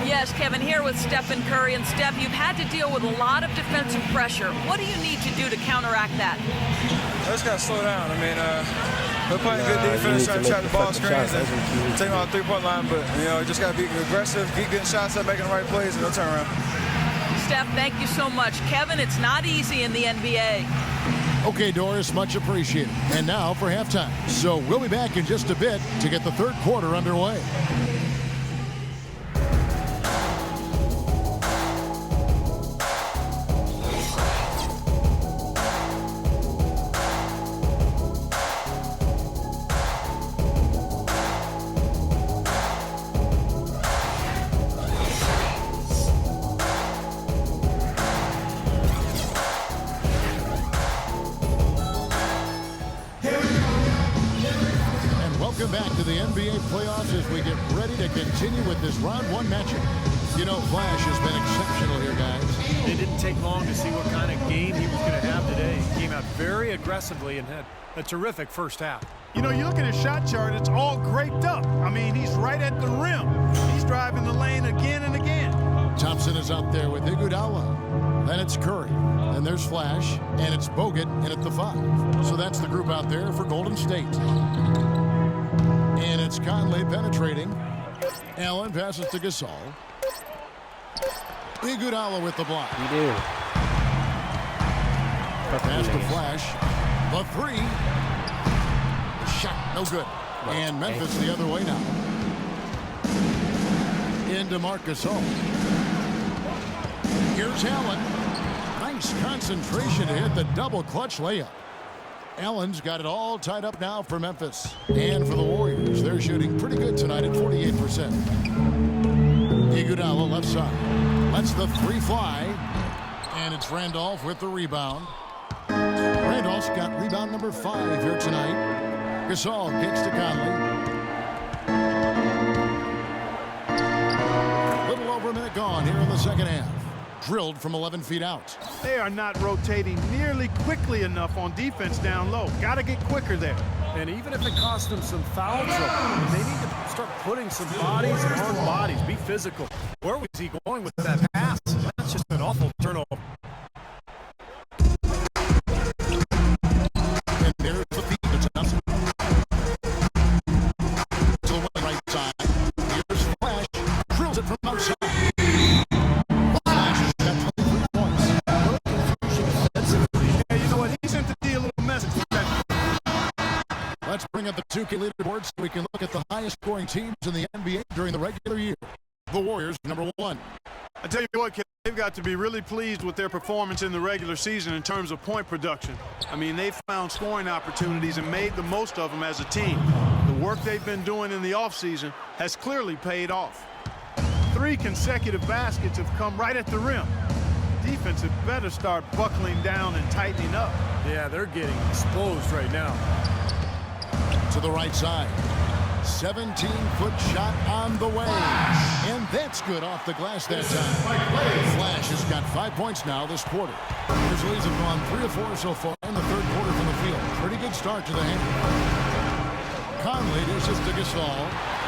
Yes, Kevin, here with Stephen Curry. And Steph, you've had to deal with a lot of defensive pressure. What do you need to do to counteract that? I just got to slow down. I mean, we're playing good defense, trying to track the ball screens and take them out the three-point line. But, just got to be aggressive, keep getting shots up, making the right plays, and no turnaround. Steph, thank you so much. Kevin, it's not easy in the NBA. Okay, Doris, much appreciated. And now for halftime. So we'll be back in just a bit to get the third quarter underway. Welcome back to the NBA playoffs as we get ready to continue with this round 1 matchup. Flash has been exceptional here, guys. It didn't take long to see what kind of game he was going to have today. He came out very aggressively and had a terrific first half. You look at his shot chart, it's all graped up. I mean, he's right at the rim. He's driving the lane again and again. Thompson is out there with Iguodala. Then it's Curry. Then there's Flash. And it's Bogut in at the 5. So that's the group out there for Golden State. And it's Conley penetrating. Allen passes to Gasol. Iguodala with the block. You do. Pass to Flash. The 3. Shot, no good. And Memphis the other way now. Into Marc Gasol. Here's Allen. Nice concentration to hit the double clutch layup. Allen's got it all tied up now for Memphis. And for the Warriors, they're shooting pretty good tonight at 48%. Iguodala left side. Lets the 3 fly. And it's Randolph with the rebound. Randolph's got rebound number 5 here tonight. Gasol kicks to Conley. Little over a minute gone here in the second half. Drilled from 11 feet out. They are not rotating nearly quickly enough on defense down low. Got to get quicker there. And even if it costs them some foul trouble, they need to start putting some bodies on bodies. Be physical. Where was he going with that pass? That's just an awful turnover. And there's the feed to Thompson. To the right side. Here's Flash. Drills it from outside. Flash has got 23 points. Yeah, you know what? He sent the D a little message. Let's bring up the 2K leaderboard so we can look at the highest scoring teams in the NBA during the regular year. The Warriors, number 1. I tell you what, kid, they've got to be really pleased with their performance in the regular season in terms of point production. I mean, they've found scoring opportunities and made the most of them as a team. The work they've been doing in the offseason has clearly paid off. 3 consecutive baskets have come right at the rim. Defense had better start buckling down and tightening up. Yeah, they're getting exposed right now. To the right side. 17-foot shot on the way. And that's good off the glass that time. Flash has got 5 points now this quarter. Grizzlies have gone 3 of 4 so far in the third quarter from the field. Pretty good start to the hand. Conley dishes to Gasol.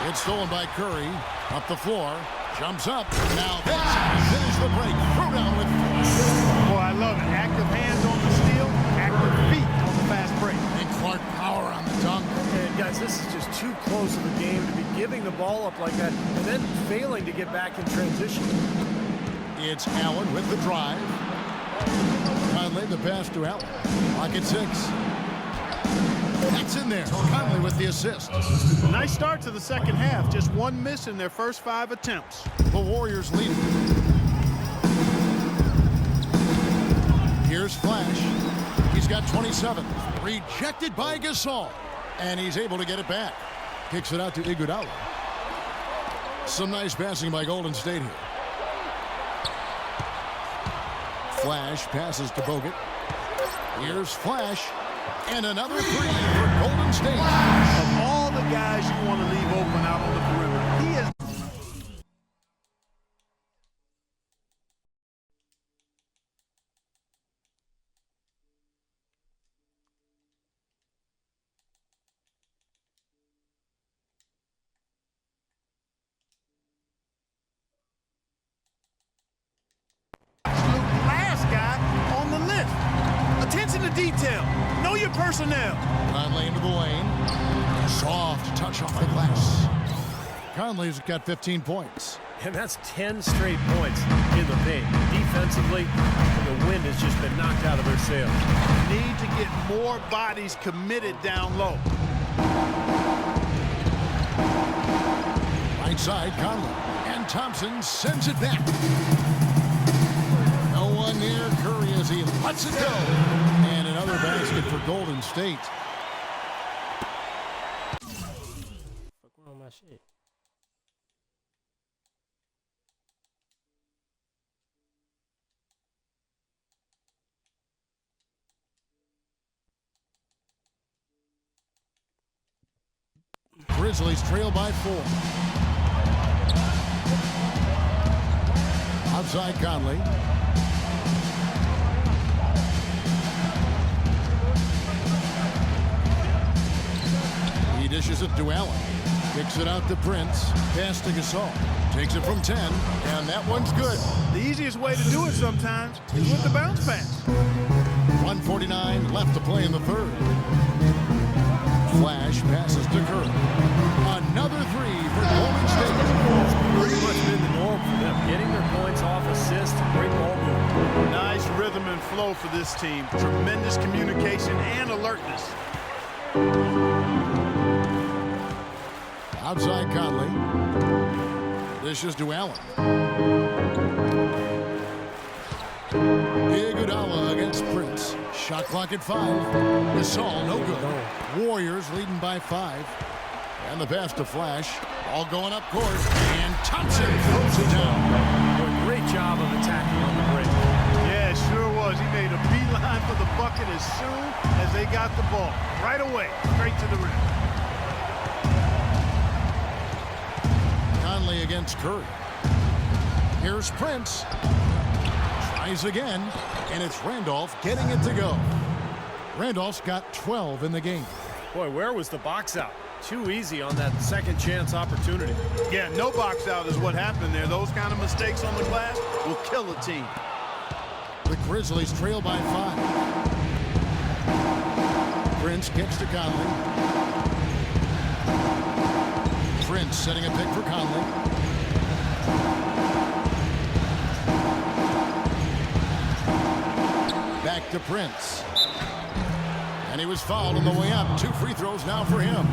It's stolen by Curry. Up the floor. Jumps up. Now that's how to finish the break. Throw down with force. Boy, I love it. Active hands on the steal, active feet on the fast break. And Clark power on the dunk. And guys, this is just too close of a game to be giving the ball up like that and then failing to get back in transition. It's Allen with the drive. Conley the pass to Allen. Lock at 6. That's in there. Conley with the assist. Nice start to the second half. Just 1 miss in their first 5 attempts. The Warriors lead. Here's Flash. He's got 27. Rejected by Gasol. And he's able to get it back. Kicks it out to Iguodala. Some nice passing by Golden State here. Flash passes to Bogut. Here's Flash. And another three for Golden State. Of all the guys you want to leave open out on the perimeter, he is. Last guy on the list. Attention to detail. Know your personnel. Conley into the lane. Soft touch off the glass. Conley's got 15 points. And that's 10 straight points in the paint. Defensively, the wind has just been knocked out of their sails. Need to get more bodies committed down low. Right side, Conley. And Thompson sends it back. No one near Curry as he lets it go. And another basket for Golden State. Fuck around my shit. Grizzlies trail by 4. Outside Conley. He dishes it to Allen. Kicks it out to Prince. Pass to Gasol. Takes it from 10. And that one's good. The easiest way to do it sometimes is with the bounce pass. 1:49 left to play in the third. Flash passes to Curry. Another three for Golden State. It's pretty much been the norm for them. Getting their points off assists, great ball movement. Nice rhythm and flow for this team. Tremendous communication and alertness. Outside Conley. Dishes to Allen. Iguodala against Prince. Shot clock at 5. Gasol no good. Warriors leading by 5. And the pass to Flash. All going up court. And Thompson throws it down. Great job of attacking on the break. Yeah, it sure was. He made a beeline for the bucket as soon as they got the ball. Right away, straight to the rim. Conley against Curry. Here's Prince. Tries again, and it's Randolph getting it to go. Randolph's got 12 in the game. Boy, where was the box out? Too easy on that second chance opportunity. Yeah, no box out is what happened there. Those kind of mistakes on the glass will kill a team. The Grizzlies trail by 5. Prince kicks to Conley. Prince setting a pick for Conley. Back to Prince. And he was fouled on the way up. 2 free throws now for him.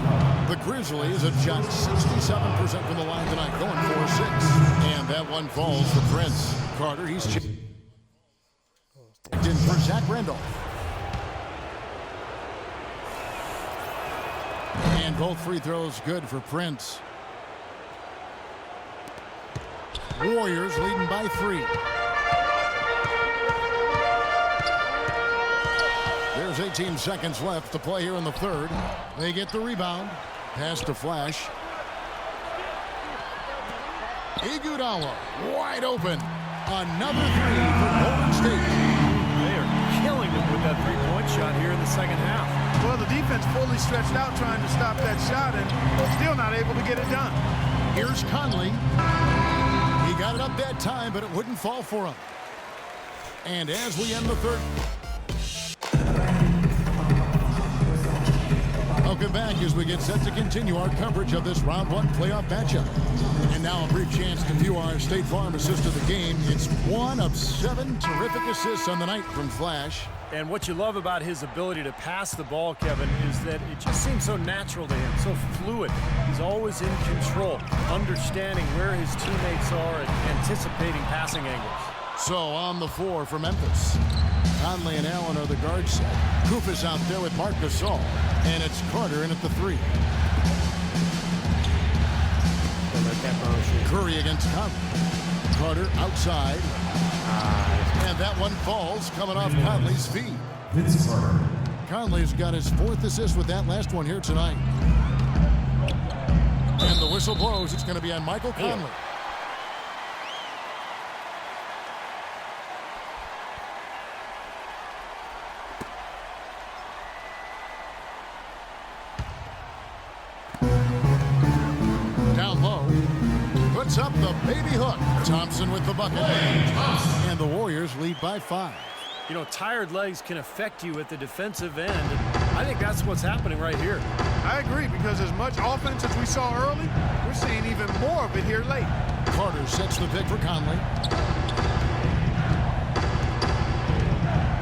The Grizzlies have shot 67% from the line tonight, going 4-6. And that one falls for Prince. Carter, he's in for Zach Randolph. And both free throws good for Prince. Warriors leading by 3. There's 18 seconds left to play here in the third. They get the rebound. Pass to Flash. Iguodala wide open. Another 3 for Golden State. They are killing it with that three-point shot here in the second half. Well, the defense fully stretched out trying to stop that shot and still not able to get it done. Here's Conley. He got it up that time, but it wouldn't fall for him. And as we end the third... Welcome back as we get set to continue our coverage of this round 1 playoff matchup. And now a brief chance to view our State Farm assist of the game. It's 1 of 7 terrific assists on the night from Flash. And what you love about his ability to pass the ball, Kevin, is that it just seems so natural to him, so fluid. He's always in control, understanding where his teammates are and anticipating passing angles. So on the floor for Memphis, Conley and Allen are the guard set. Kufis out there with Marc Gasol. And it's Carter in at the 3. Curry against Conley. Carter outside. And that one falls coming off Conley's feet. Vince Carter. Conley's got his 4th assist with that last one here tonight. And the whistle blows. It's going to be on Michael Conley. Down low. Puts up the baby hook. Thompson with the bucket. And the Warriors lead by 5. You know, tired legs can affect you at the defensive end. And I think that's what's happening right here. I agree, because as much offense as we saw early, we're seeing even more of it here late. Carter sets the pick for Conley.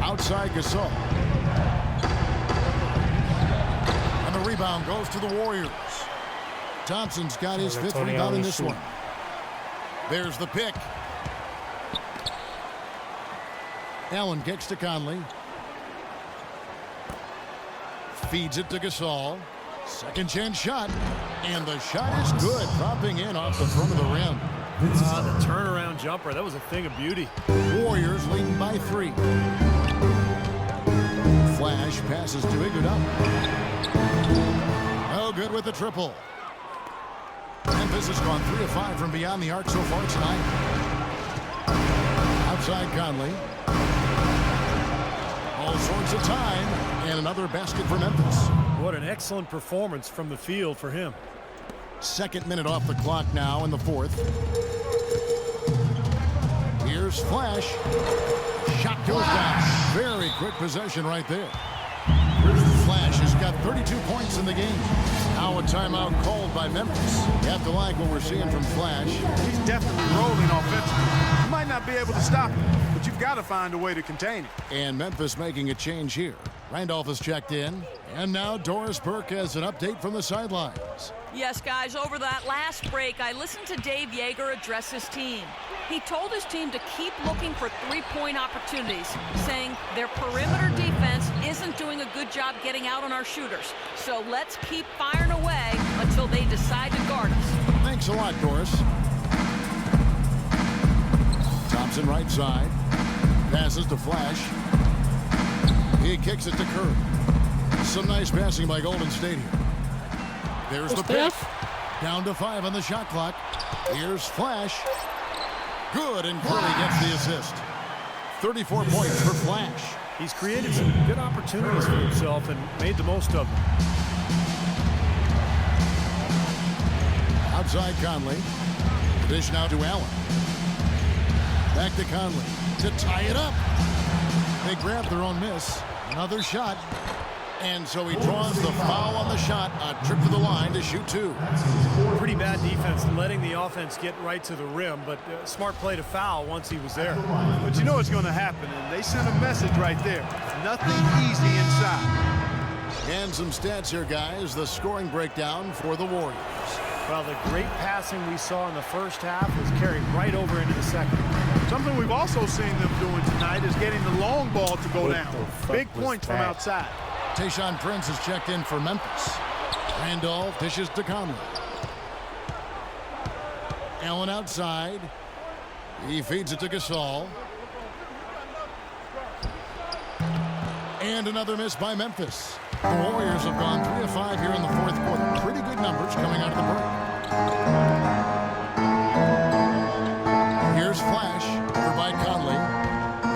Outside Gasol. And the rebound goes to the Warriors. Thompson's got his 5th rebound in this one. There's the pick. Allen kicks to Conley. Feeds it to Gasol. Second chance shot. And the shot is good. Dropping in off the front of the rim. The turnaround jumper. That was a thing of beauty. Warriors leading by 3. Flash passes to Iguodala. Oh, good with the triple. Memphis has gone 3 of 5 from beyond the arc so far tonight. Outside Conley. All sorts of time, and another basket for Memphis. What an excellent performance from the field for him. 2nd minute off the clock now in the 4th. Here's Flash. Shot goes down. Very quick possession right there. Flash has got 32 points in the game. Now a timeout called by Memphis. You have to like what we're seeing from Flash. He's definitely rolling offensively. You might not be able to stop him, but you've got to find a way to contain it. And Memphis making a change here. Randolph has checked in. And now Doris Burke has an update from the sidelines. Yes, guys, over that last break, I listened to Dave Yeager address his team. He told his team to keep looking for three-point opportunities, saying their perimeter defense isn't doing a good job getting out on our shooters. So let's keep firing away until they decide to guard us. Thanks a lot, Doris. Thompson right side. Passes to Flash. He kicks it to Kerr. Some nice passing by Golden State here. There's the pick. Down to 5 on the shot clock. Here's Flash. Good, and Curry gets the assist. 34 points for Flash. He's created some good opportunities for himself and made the most of them. Outside Conley. Dish now to Allen. Back to Conley to tie it up. They grab their own miss. Another shot. And so he draws the foul on the shot. A trip to the line to shoot 2. Pretty bad defense, letting the offense get right to the rim, but smart play to foul once he was there. But you know what's going to happen, and they sent a message right there. Nothing easy inside. And some stats here, guys. The scoring breakdown for the Warriors. Well, the great passing we saw in the first half was carried right over into the second. Something we've also seen them doing tonight is getting the long ball to go down. Big points from outside. Tayshaun Prince has checked in for Memphis. Randolph dishes to Conley. Allen outside. He feeds it to Gasol. And another miss by Memphis. The Warriors have gone 3 of 5 here in the 4th quarter. Pretty good numbers coming out of the break. Here's Flash for by Conley.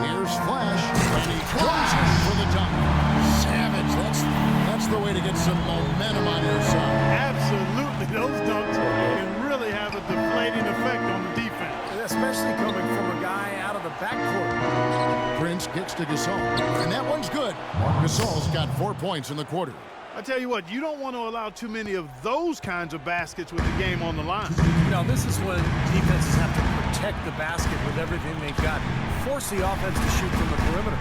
Here's Flash, and he goes in for the dunk. Savage, that's the way to get some momentum on your side. Absolutely, those dunks can really have a deflating effect on the defense. Especially coming from a guy out of the backcourt. Prince gets to Gasol, and that one's good. Gasol's got 4 points in the quarter. I tell you what, you don't want to allow too many of those kinds of baskets with the game on the line. Now, this is when defenses have to protect the basket with everything they've got. Force the offense to shoot from the perimeter.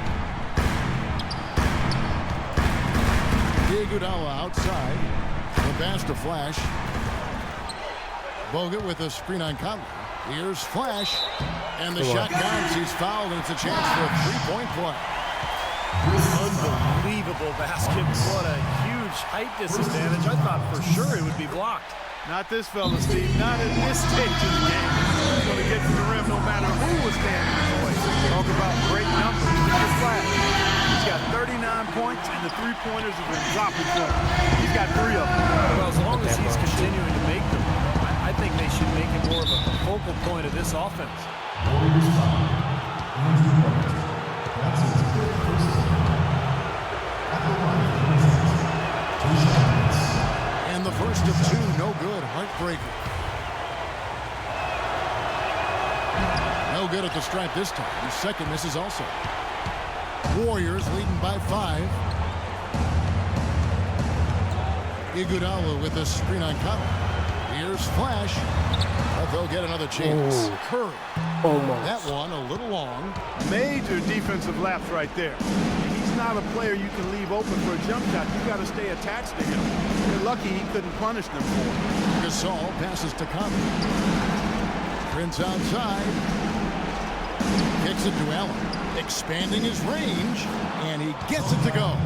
Iguodala outside. The pass to Flash. Bogut with a screen on Conley. Here's Flash. And the shot counts. He's fouled, and it's a chance for a three-point play. Unbelievable basket. What a huge height disadvantage. I thought for sure it would be blocked. Not this fella, Steve. Not at this stage of the game. He's going to get to the rim no matter who was standing in the way. Talk about great numbers. Look at Flash. He's got 39 points, and the three-pointers have been dropping for him. He's got 3 of them. Well, as long as he's continuing to make them, I think they should make it more of a focal point of this offense. And the first of 2, no good. Heartbreaker. No good at the stripe this time. The second misses also. Warriors leading by 5. Iguodala with a screen on Kyle. Here's Flash. But they'll get another chance. Ooh. Curry. Almost. That one a little long. Major defensive lapse right there. He's not a player you can leave open for a jump shot. You got to stay attached to him. You're lucky he couldn't punish them for it. Gasol passes to Conley. Prince outside. Kicks it to Allen. Expanding his range. And he gets it to go.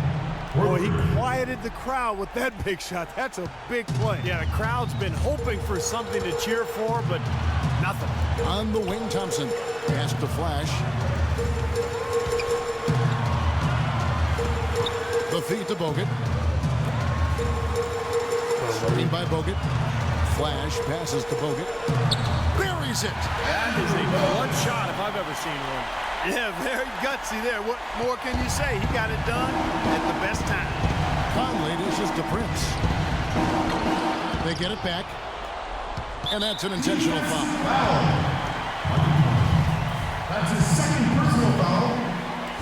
Boy, he quieted the crowd with that big shot. That's a big play. Yeah, the crowd's been hoping for something to cheer for, but nothing. On the wing, Thompson. Pass to Flash. The feed to Bogut. Screen by Bogut. Flash passes to Bogut. Buries it. That is a blood shot if I've ever seen one. Yeah, very gutsy there. What more can you say? He got it done at the best time. Conley dishes to Prince. They get it back. And that's an intentional foul. That's his second personal foul.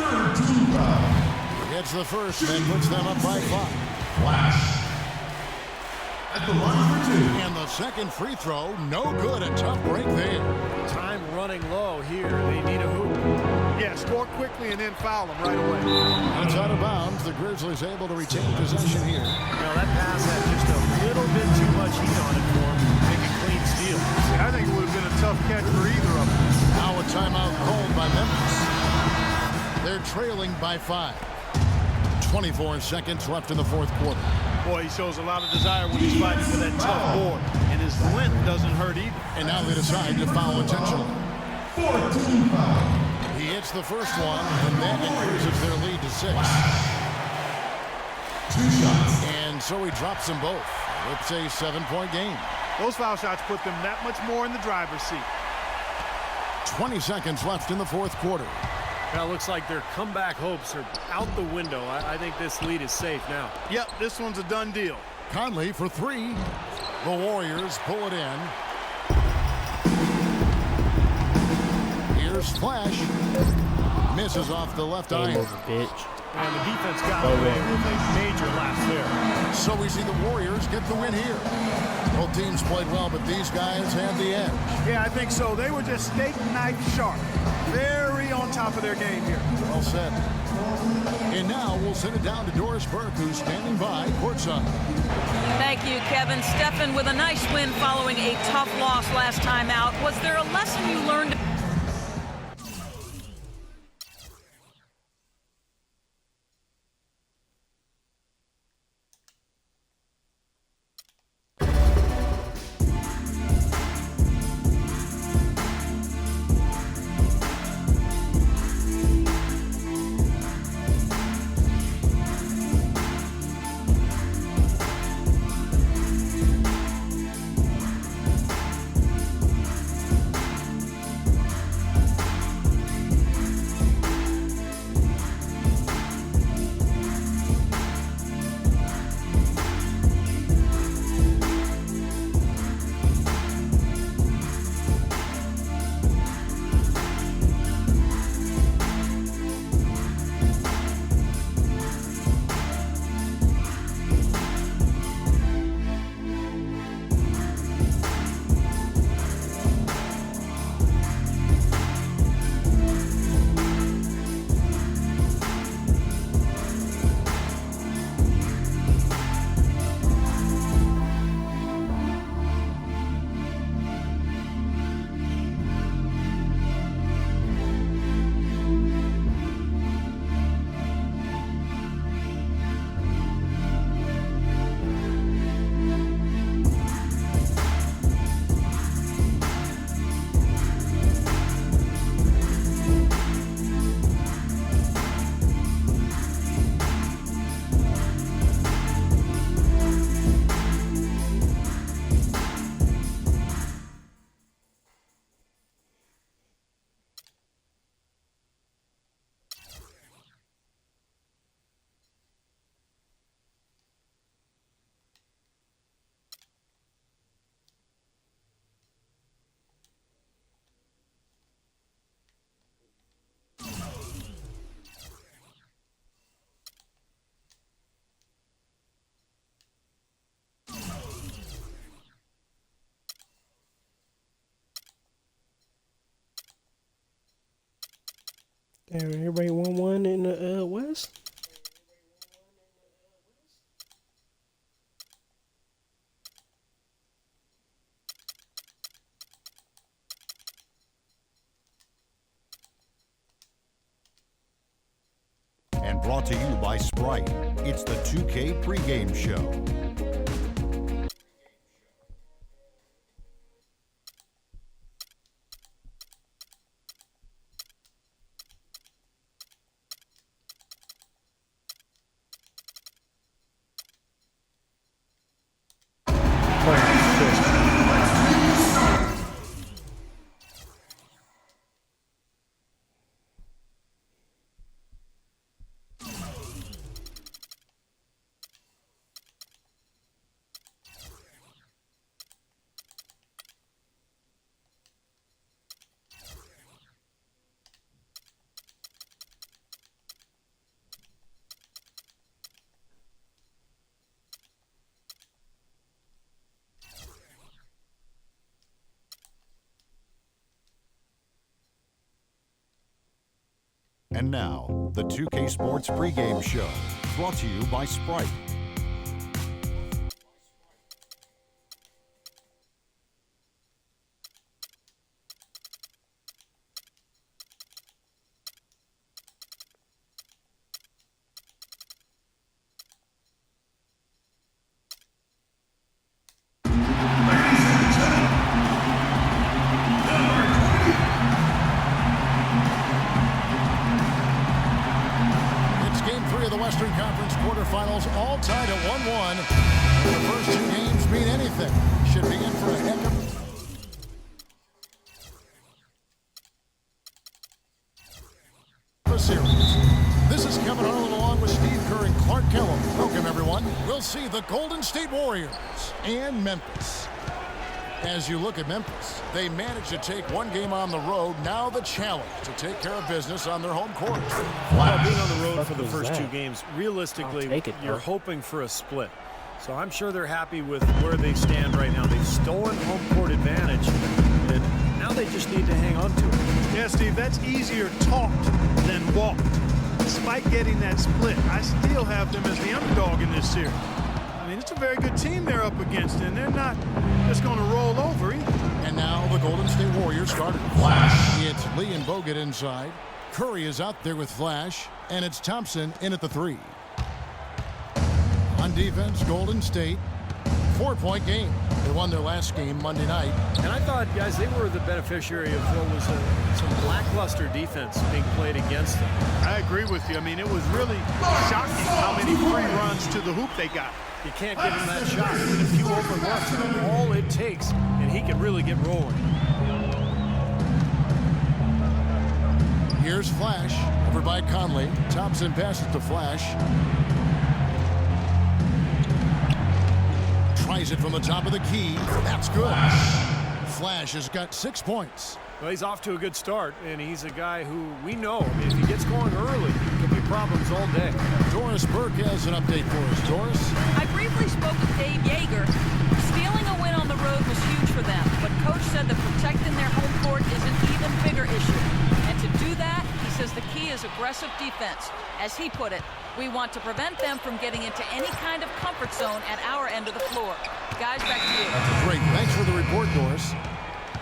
Third team foul. It's the first that puts them up by 5. Flash. At the line for 2. And the second free throw, no good. A tough break there. Time running low here. They need a hoop. Yeah, score quickly and then foul him right away. It's out of bounds. The Grizzlies able to retain possession here. Now that pass had just a little bit too much heat on it for him to make a clean steal. I think it would have been a tough catch for either of them. Now a timeout called by Memphis. They're trailing by 5. 24 seconds left in the fourth quarter. Boy, he shows a lot of desire when he's fighting for that tough board. And his length doesn't hurt either. And now they decide to foul intentionally. 14 foul. He hits the first one, and that increases their lead to 6. 2 shots. And so he drops them both. It's a 7-point game. Those foul shots put them that much more in the driver's seat. 20 seconds left in the fourth quarter. Now it looks like their comeback hopes are out the window. I think this lead is safe now. Yep, this one's a done deal. Conley for 3. The Warriors pull it in. Here's Flash. Misses off the left Game iron. over, bitch. And the defense got away with a major lapse there. So we see the Warriors get the win here. Both teams played well, but these guys had the edge. Yeah, I think so. They were just steak knife sharp. Very on top of their game here. Well said. And now we'll send it down to Doris Burke, who's standing by courtside. Thank you, Kevin. Stephen, with a nice win following a tough loss last time out, was there a lesson you learned? Everybody 1-1 in the West. And brought to you by Sprite. It's the 2K pregame show. And now, the 2K Sports pregame show, brought to you by Sprite. Western Conference quarterfinals all tied at 1-1. The first two games mean anything. Should be in for a heck of a series. This is Kevin Harlan along with Steve Kerr and Clark Kellogg. Welcome, everyone. We'll see the Golden State Warriors and Memphis. As you look at Memphis, they managed to take one game on the road. Now the challenge to take care of business on their home court. Well, being on the road for the first two games, realistically, you're hoping for a split. So I'm sure they're happy with where they stand right now. They've stolen home court advantage, and now they just need to hang on to it. Yeah, Steve, that's easier talked than walked. Despite getting that split, I still have them as the underdog in this series. I mean, it's a very good team they're up against, and they're not just going to roll over either. And now the Golden State Warriors started. Flash. It's Lee and Bogut inside. Curry is out there with Flash, and it's Thompson in at the 3. On defense, Golden State, 4-point game. They won their last game Monday night. And I thought, guys, they were the beneficiary of what was some lackluster defense being played against them. I agree with you. I mean, it was really shocking how many free runs to the hoop they got. You can't give him that shot. With a few open looks, all it takes, and he can really get rolling. Here's Flash, over by Conley. Thompson passes to Flash. Tries it from the top of the key. That's good. Flash has got 6 points. Well, he's off to a good start, and he's a guy who we know, I mean, if he gets going early, it could be problems all day. Doris Burke has an update for us. Doris? I briefly spoke with Dave Yeager. Stealing a win on the road was huge for them, but Coach said that protecting their home court is an even bigger issue. And to do that, he says the key is aggressive defense. As he put it, we want to prevent them from getting into any kind of comfort zone at our end of the floor. Guys, back to you. That's great. Thanks for the report, Doris.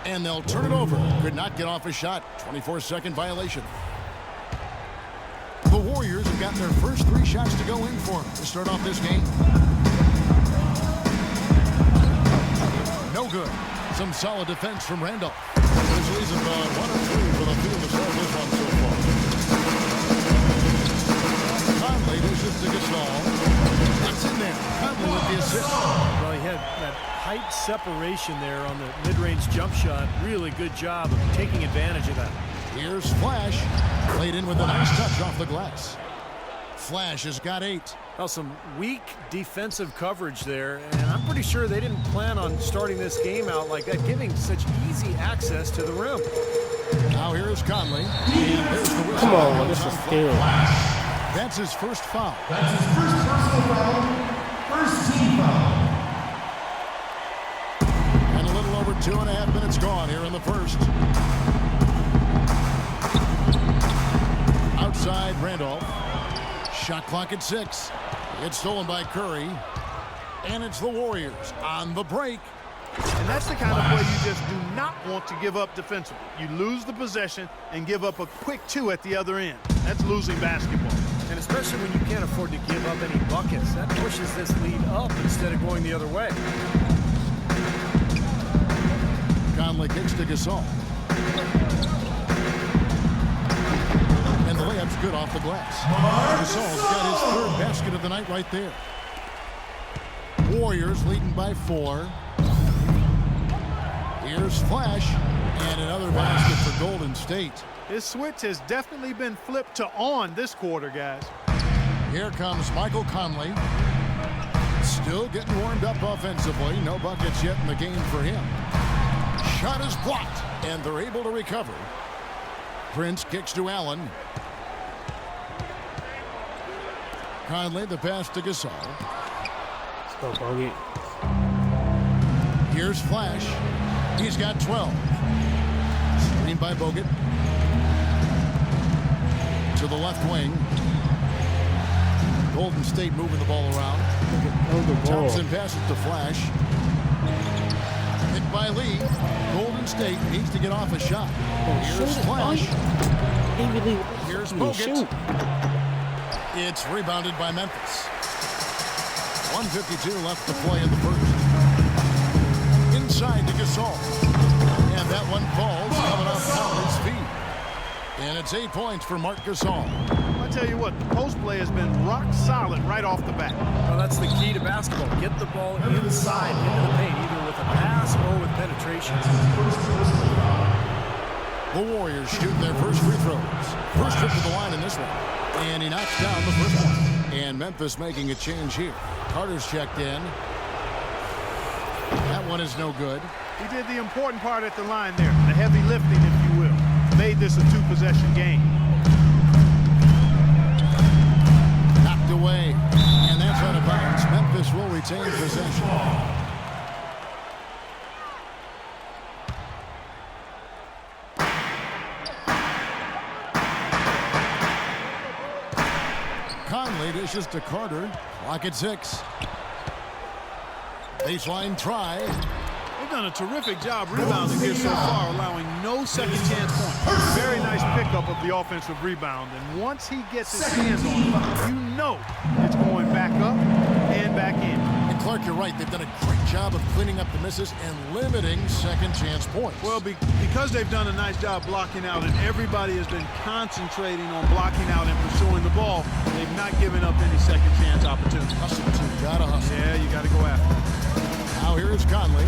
And they'll turn it over. Could not get off a shot. 24-second violation. The Warriors have gotten their first 3 shots to go in for them to start off this game. No good. Some solid defense from Randolph. Grizzlies have gone 1 of 3 for the field to start this one so far. Conley dishes to Gasol. That's in there. Conley with the assist. Well, he had that height separation there on the mid-range jump shot. Really good job of taking advantage of that. Here's Flash. Played in with a nice touch off the glass. Flash has got 8. Well, some weak defensive coverage there, and I'm pretty sure they didn't plan on starting this game out like that, giving such easy access to the rim. Now here's Conley. And there's the whistle. Come on, this is steal. That's his first foul. That's his first personal foul. First team foul. And a little over 2.5 minutes gone here in the first. handoff. Shot clock at 6. It's stolen by Curry. And it's the Warriors on the break. And that's the kind of play you just do not want to give up defensively. You lose the possession and give up a quick 2 at the other end. That's losing basketball. And especially when you can't afford to give up any buckets, that pushes this lead up instead of going the other way. Conley kicks to Gasol. And the layup's good off the glass. Gasol's got his 3rd basket of the night right there. Warriors leading by 4. Here's Flash, and another basket for Golden State. This switch has definitely been flipped to on this quarter, guys. Here comes Michael Conley. Still getting warmed up offensively. No buckets yet in the game for him. Shot is blocked, and they're able to recover. Prince kicks to Allen. Conley, the pass to Gasol. Let's go, Bogut. Here's Flash. He's got 12. Screen by Bogut. To the left wing. Golden State moving the ball around. Thompson passes to Flash. Hit by Lee. Golden State needs to get off a shot. Here's Flash. Here's Bogut. It's rebounded by Memphis. 1:52 left to play in the first. Inside to Gasol. And that one falls coming off Conley's feet. And it's 8 points for Marc Gasol. I'll tell you what, the post play has been rock solid right off the bat. Well, that's the key to basketball. Get the ball inside, into the paint, either with a pass or with penetration. The Warriors shooting their first free throws. First trip to the line in this one. And he knocks down the first one. And Memphis making a change here. Carter's checked in. That one is no good. He did the important part at the line there. The heavy lifting, if you will. Made this a 2-possession game. Knocked away. And that's out of bounds. Memphis will retain possession. Conley dishes to Carter. Clock at 6. Baseline try. They've done a terrific job rebounding here so far, allowing no second chance points. Very nice pickup of the offensive rebound. And once he gets his hands on it, you know it's going back up and back in. And Clark, you're right. They've done a great job of cleaning up the misses and limiting second chance points. Well, because they've done a nice job blocking out and everybody has been concentrating on blocking out and pursuing the ball, they've not given up any second chance opportunities. Hustle, too. Gotta hustle. Yeah, you got to go after it. Now here's Conley.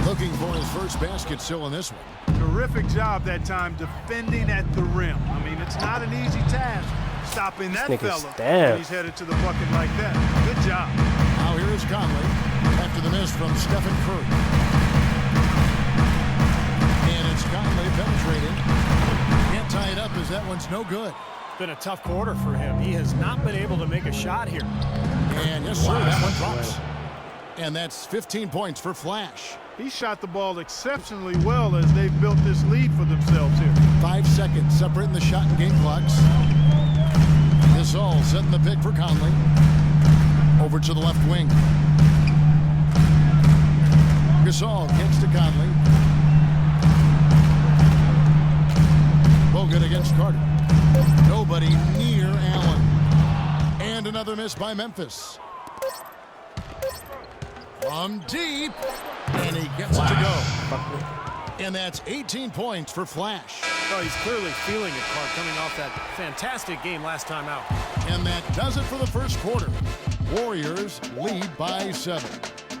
Looking for his first basket still in this one. Terrific job that time defending at the rim. I mean, it's not an easy task stopping that fella when he's headed to the bucket like that. Good job. Now here is Conley after the miss from Stephen Curry. And it's Conley penetrating. Can't tie it up as that one's no good. Been a tough quarter for him. He has not been able to make a shot here. And yes, sir, that one drops. And that's 15 points for Flash. He shot the ball exceptionally well as they've built this lead for themselves here. 5 seconds separating the shot and game clocks. Gasol setting the pick for Conley. Over to the left wing. Gasol kicks to Conley. Bogut against Carter. Nobody near Allen. And another miss by Memphis. From deep. And he gets it to go. And that's 18 points for Flash. Well, he's clearly feeling it, Clark, coming off that fantastic game last time out. And that does it for the first quarter. Warriors lead by 7.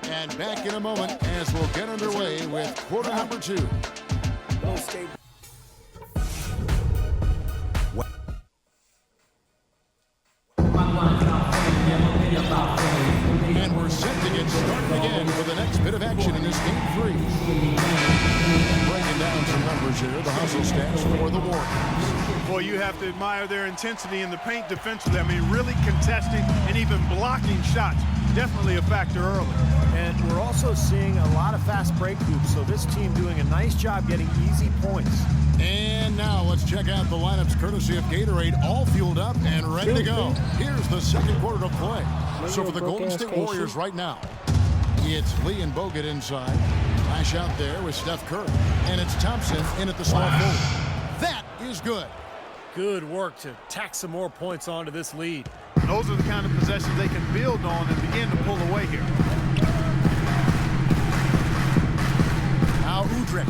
And back in a moment as we'll get underway with quarter number 2. And we're set to get started again for the next bit of action in this game 3. Breaking down some numbers here, the hustle stats for the Warriors. Boy, you have to admire their intensity in the paint defensively. I mean, really contesting and even blocking shots. Definitely a factor early. And we're also seeing a lot of fast break hoops, so this team doing a nice job getting easy points. And now let's check out the lineups courtesy of Gatorade, all fueled up and ready to go. Here's the second quarter of play. So for the Golden State Warriors right now, it's Lee and Bogut inside. Flash out there with Steph Curry. And it's Thompson in at the small forward. That is good. Good work to tack some more points onto this lead. Those are the kind of possessions they can build on and begin to pull away here. Now Udrih.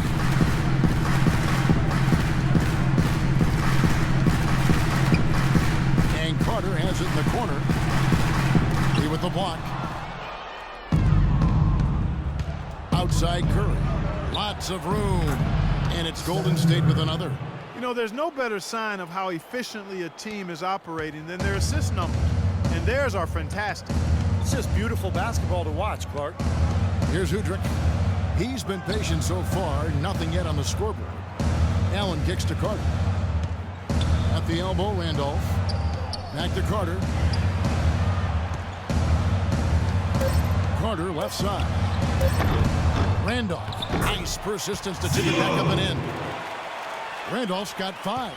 And Carter has it in the corner. Lee with the block. Outside Curry. Lots of room. And it's Golden State with another. You know, there's no better sign of how efficiently a team is operating than their assist numbers. And theirs are fantastic. It's just beautiful basketball to watch, Clark. Here's Udrih. He's been patient so far. Nothing yet on the scoreboard. Allen kicks to Carter. At the elbow, Randolph. Back to Carter. Carter left side. Randolph. Nice persistence to tip it back up and in. Randolph's got 5.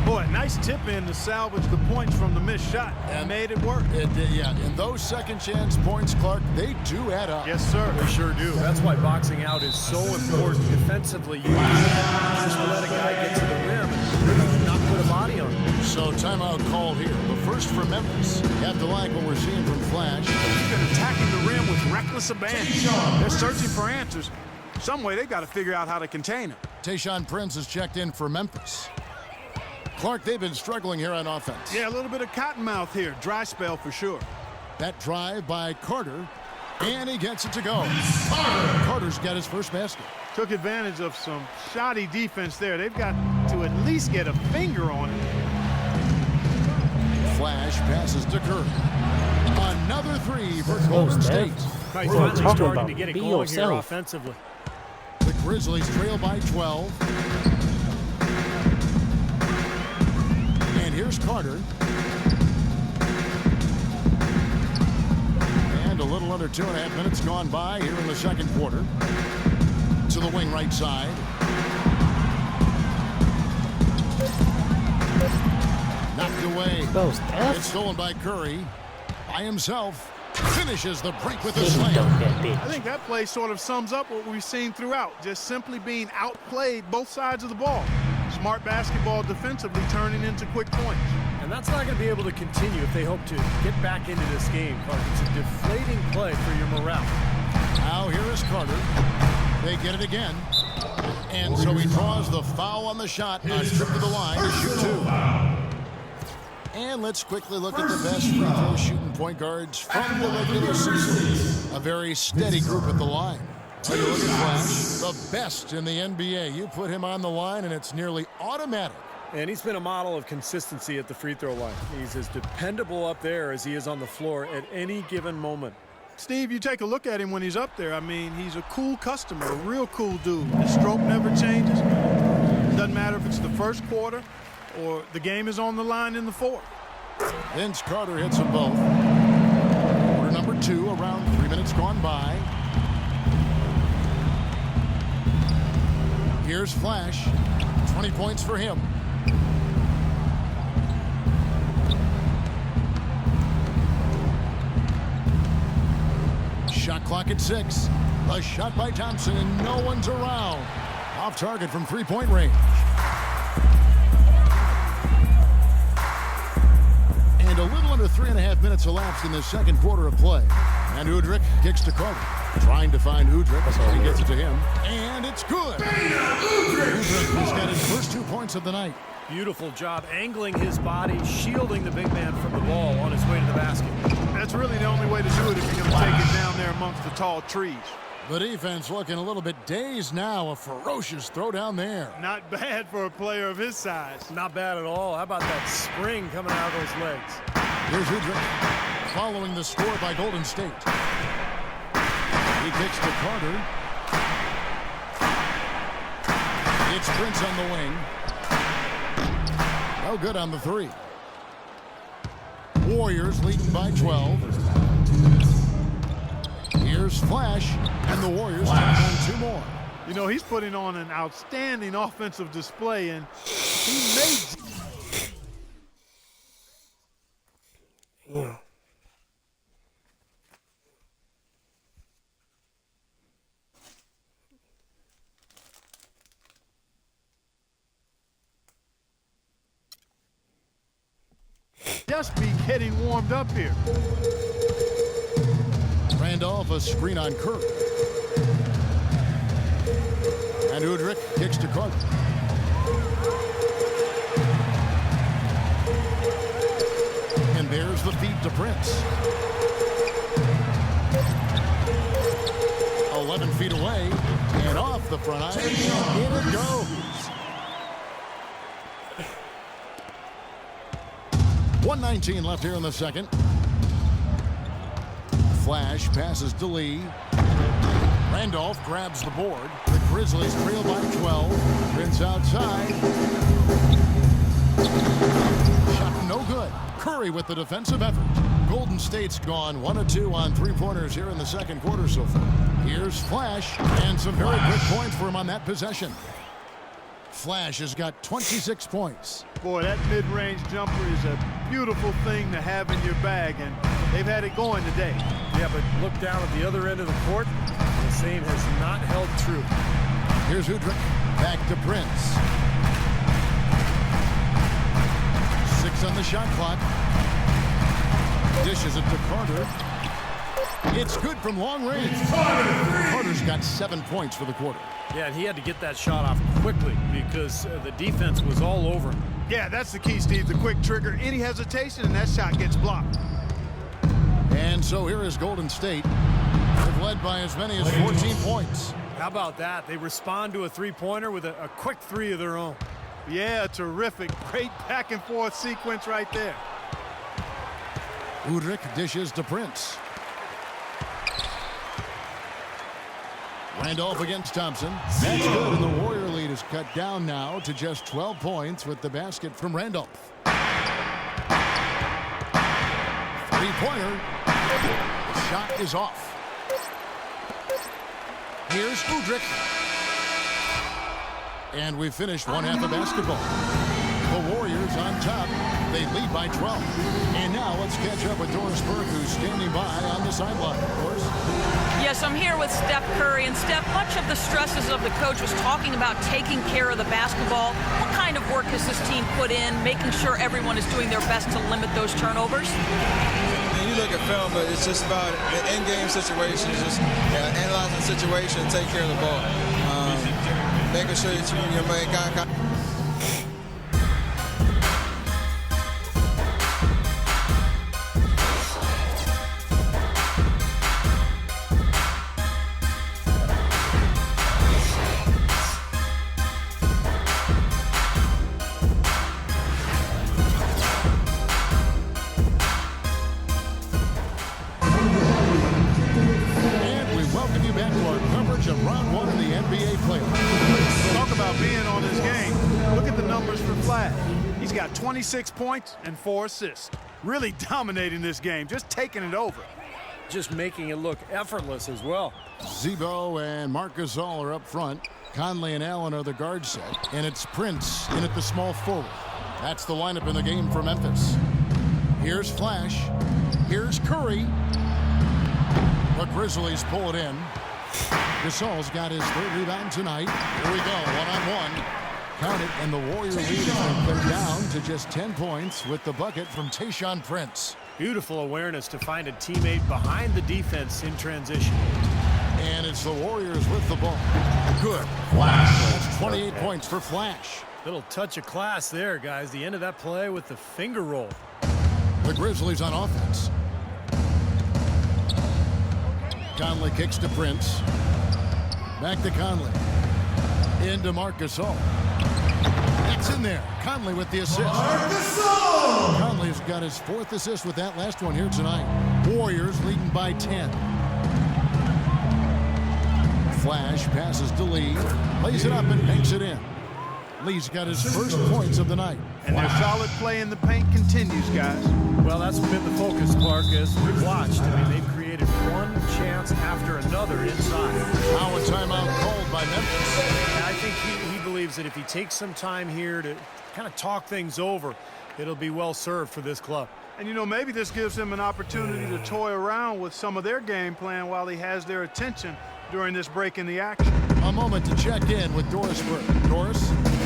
Boy, nice tip in to salvage the points from the missed shot and made it work. Yeah, and those second chance points, Clark, they do add up. Yes, sir. They sure do. That's why boxing out is so important defensively. You just let a guy get to the rim and not put a body on him. So timeout called here. The first for Memphis. You have to like what we're seeing from Flash. He's been attacking the rim with reckless abandon. They're searching for answers. Some way they've got to figure out how to contain him. Tayshaun Prince has checked in for Memphis. Clark, they've been struggling here on offense. Yeah, a little bit of cottonmouth here. Dry spell for sure. That drive by Carter, and he gets it to go. Carter's got his first basket. Took advantage of some shoddy defense there. They've got to at least get a finger on it. Flash passes to Curry. Another 3 for Golden State. He's finally starting to get it going here offensively. The Grizzlies trail by 12. And here's Carter. And a little under 2.5 minutes gone by here in the second quarter. To the wing right side. Knocked away. It's stolen by Curry. By himself. Finishes the break with a slam. I think that play sort of sums up what we've seen throughout. Just simply being outplayed both sides of the ball. Smart basketball defensively turning into quick points. And that's not going to be able to continue if they hope to get back into this game, Clark. It's a deflating play for your morale. Now here is Carter. They get it again. And so he draws the foul on the shot. A trip to the line to shoot 2. And let's quickly look at the best free throw shooting point guards from the regular season. A very steady group at the line. Take a look at Flash, the best in the NBA. You put him on the line and it's nearly automatic. And he's been a model of consistency at the free throw line. He's as dependable up there as he is on the floor at any given moment. Steve, you take a look at him when he's up there. I mean, he's a cool customer, a real cool dude. His stroke never changes. Doesn't matter if it's the first quarter or the game is on the line in the fourth. Vince Carter hits them both. Quarter number 2, around 3 minutes gone by. Here's Flash. 20 points for him. Shot clock at 6. A shot by Thompson, and no one's around. Off target from three-point range. And a little under 3.5 minutes elapsed in the second quarter of play. And Udrih kicks to Carter. Trying to find Udrih as he gets it to him. And it's good. Udrih has got his first 2 points of the night. Beautiful job angling his body, shielding the big man from the ball on his way to the basket. That's really the only way to do it if you're going to take it down there amongst the tall trees. The defense looking a little bit dazed now. A ferocious throw down there. Not bad for a player of his size. Not bad at all. How about that spring coming out of those legs? Here's Udrih following the score by Golden State. He kicks to Carter. It's Prince on the wing. No good on the 3. Warriors leading by 12. Here's Flash, and the Warriors take on 2 more. You know, he's putting on an outstanding offensive display, and he made... Yeah. Just be getting warmed up here. Randolph, a screen on Kerr. And Udrich kicks to Carter. And there's the feed to Prince. 11 feet away and off the front iron. And in it goes. 1:19 left here in the second. Flash passes to Lee. Randolph grabs the board. The Grizzlies trail by 12. Prince outside. Shot no good. Curry with the defensive effort. Golden State's gone 1 of 2 on three-pointers here in the second quarter so far. Here's Flash, and some very quick points for him on that possession. Flash has got 26 points. Boy, that mid-range jumper is a beautiful thing to have in your bag, and they've had it going today. Yeah, but look down at the other end of the court. The same has not held true. Here's Udrich. Back to Prince. 6 on the shot clock. Dishes it to Carter. It's good from long range. Carter's got 7 points for the quarter. Yeah, and he had to get that shot off quickly because the defense was all over him. Yeah, that's the key, Steve. The quick trigger. Any hesitation, and that shot gets blocked. And so here is Golden State. They've led by as many as 14 points. How about that? They respond to a three-pointer with a quick three of their own. Yeah, terrific. Great back-and-forth sequence right there. Udrich dishes to Prince. Randolph against Thompson. That's good, and the Warrior lead is cut down now to just 12 points with the basket from Randolph. Three-pointer. The shot is off. Here's Udrich. And we finished one half of basketball. The Warriors on top. They lead by 12. And now let's catch up with Doris Burke, who's standing by on the sideline. Doris? Yes, I'm here with Steph Curry. And Steph, much of the stresses of the coach was talking about taking care of the basketball. What kind of work has this team put in, making sure everyone is doing their best to limit those turnovers? You look at film, but it's just about in-game situations, just analyzing the situation, take care of the ball. Making sure that you make contact. Talk about being on his game. Look at the numbers for Flash. He's got 26 points and 4 assists. Really dominating this game, just taking it over. Just making it look effortless as well. Zebo and Marc Gasol are up front. Conley and Allen are the guard set. And it's Prince in at the small forward. That's the lineup in the game for Memphis. Here's Flash. Here's Curry. The Grizzlies pull it in. Gasol's got his third rebound tonight. Here we go, one-on-one. Count it, and the Warrior lead has been cut down to just 10 points with the bucket from Tayshaun Prince. Beautiful awareness to find a teammate behind the defense in transition. And it's the Warriors with the ball. Good. Flash. That's 28 points for Flash. Little touch of class there, guys. The end of that play with the finger roll. The Grizzlies on offense. Conley kicks to Prince. Back to Conley. Into Marc Gasol. That's in there. Conley with the assist. Conley's got his 4th assist with that last one here tonight. Warriors leading by 10. Flash passes to Lee. Lays it up and banks it in. Lee's got his first points of the night. And their solid play in the paint continues, guys. Well, that's been the focus, Clark, as we've watched. I mean, they've created one chance after another inside. Now a timeout called by by Memphis. And I think he believes that if he takes some time here to kind of talk things over, it'll be well served for this club. And, you know, maybe this gives him an opportunity to toy around with some of their game plan while he has their attention during this break in the action. A moment to check in with Doris Burke. Doris?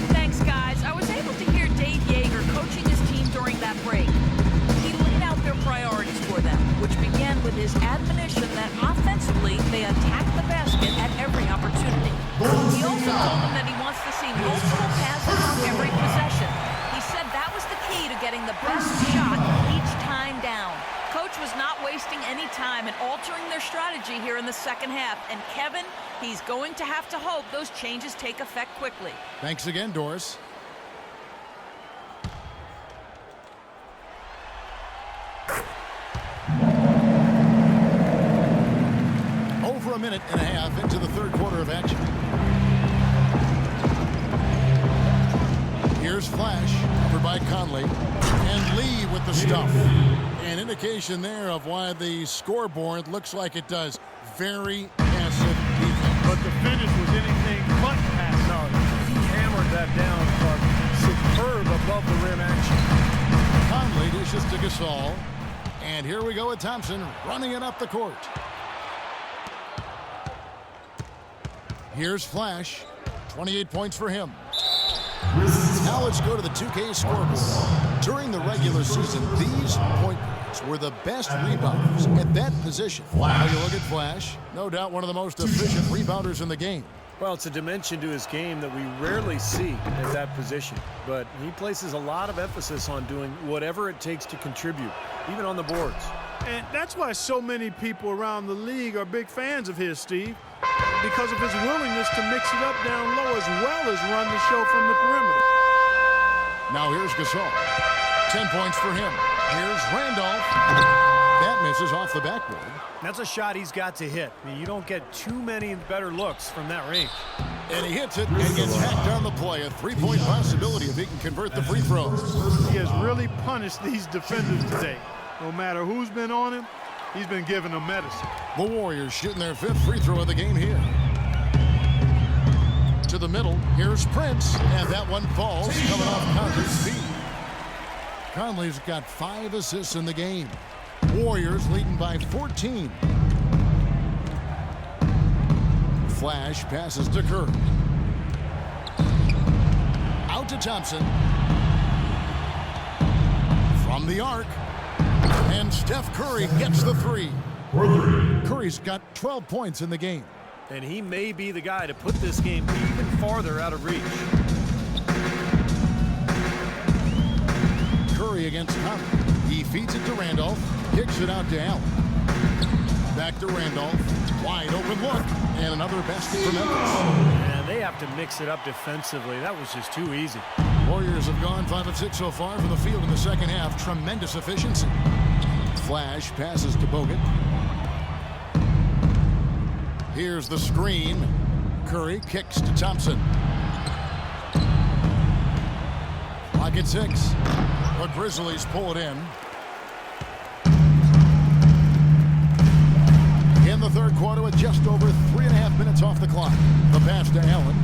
Thanks, guys. I was able to hear Dave Yeager coaching his team during that break. He laid out their priorities for them, which began with his admonition that offensively they attack the basket at every opportunity. He also told them that he wants to see multiple passes on every possession. He said that was the key to getting the best shot each time down. Coach was not wasting any time in altering their strategy here in the second half. And Kevin, he's going to have to hope those changes take effect quickly. Thanks again, Doris. Over a minute and a half into the third quarter of action. Here's Flash, covered by Conley, and Lee with the stuff. An indication there of why the scoreboard looks like it does. Very passive defense. But the finish was anything but passive. No, he hammered that down, but superb above the rim action. Conley dishes to Gasol. And here we go with Thompson running it up the court. Here's Flash. 28 points for him. Now let's go to the 2K scoreboard. During the regular season, these point guards were the best rebounders at that position. Now you look at Flash, no doubt one of the most efficient rebounders in the game. Well, it's a dimension to his game that we rarely see at that position. But he places a lot of emphasis on doing whatever it takes to contribute, even on the boards. And that's why so many people around the league are big fans of his, Steve, because of his willingness to mix it up down low as well as run the show from the perimeter. Now here's Gasol. 10 points for him. Here's Randolph. That misses off the backboard. That's a shot he's got to hit. I mean, you don't get too many better looks from that range. And he hits it and gets hacked on the play. A three-point possibility if he can convert the free throws. He has really punished these defenders today. No matter who's been on him, he's been giving them medicine. The Warriors shooting their fifth free throw of the game here. To the middle, here's Prince, and that one falls, coming off Conley's feet. Conley's got 5 assists in the game. Warriors leading by 14. Flash passes to Curry. Out to Thompson. From the arc. And Steph Curry gets the three. Curry's got 12 points in the game. And he may be the guy to put this game even farther out of reach. Curry against Conley. He feeds it to Randolph. Kicks it out to Allen. Back to Randolph. Wide open look. And another basket for Memphis. And they have to mix it up defensively. That was just too easy. Warriors have gone 5 of 6 so far from the field in the second half. Tremendous efficiency. Flash passes to Bogut. Here's the screen. Curry kicks to Thompson. Clock at 6. The Grizzlies pull it in. In the third quarter with just over 3.5 minutes off the clock. The pass to Allen.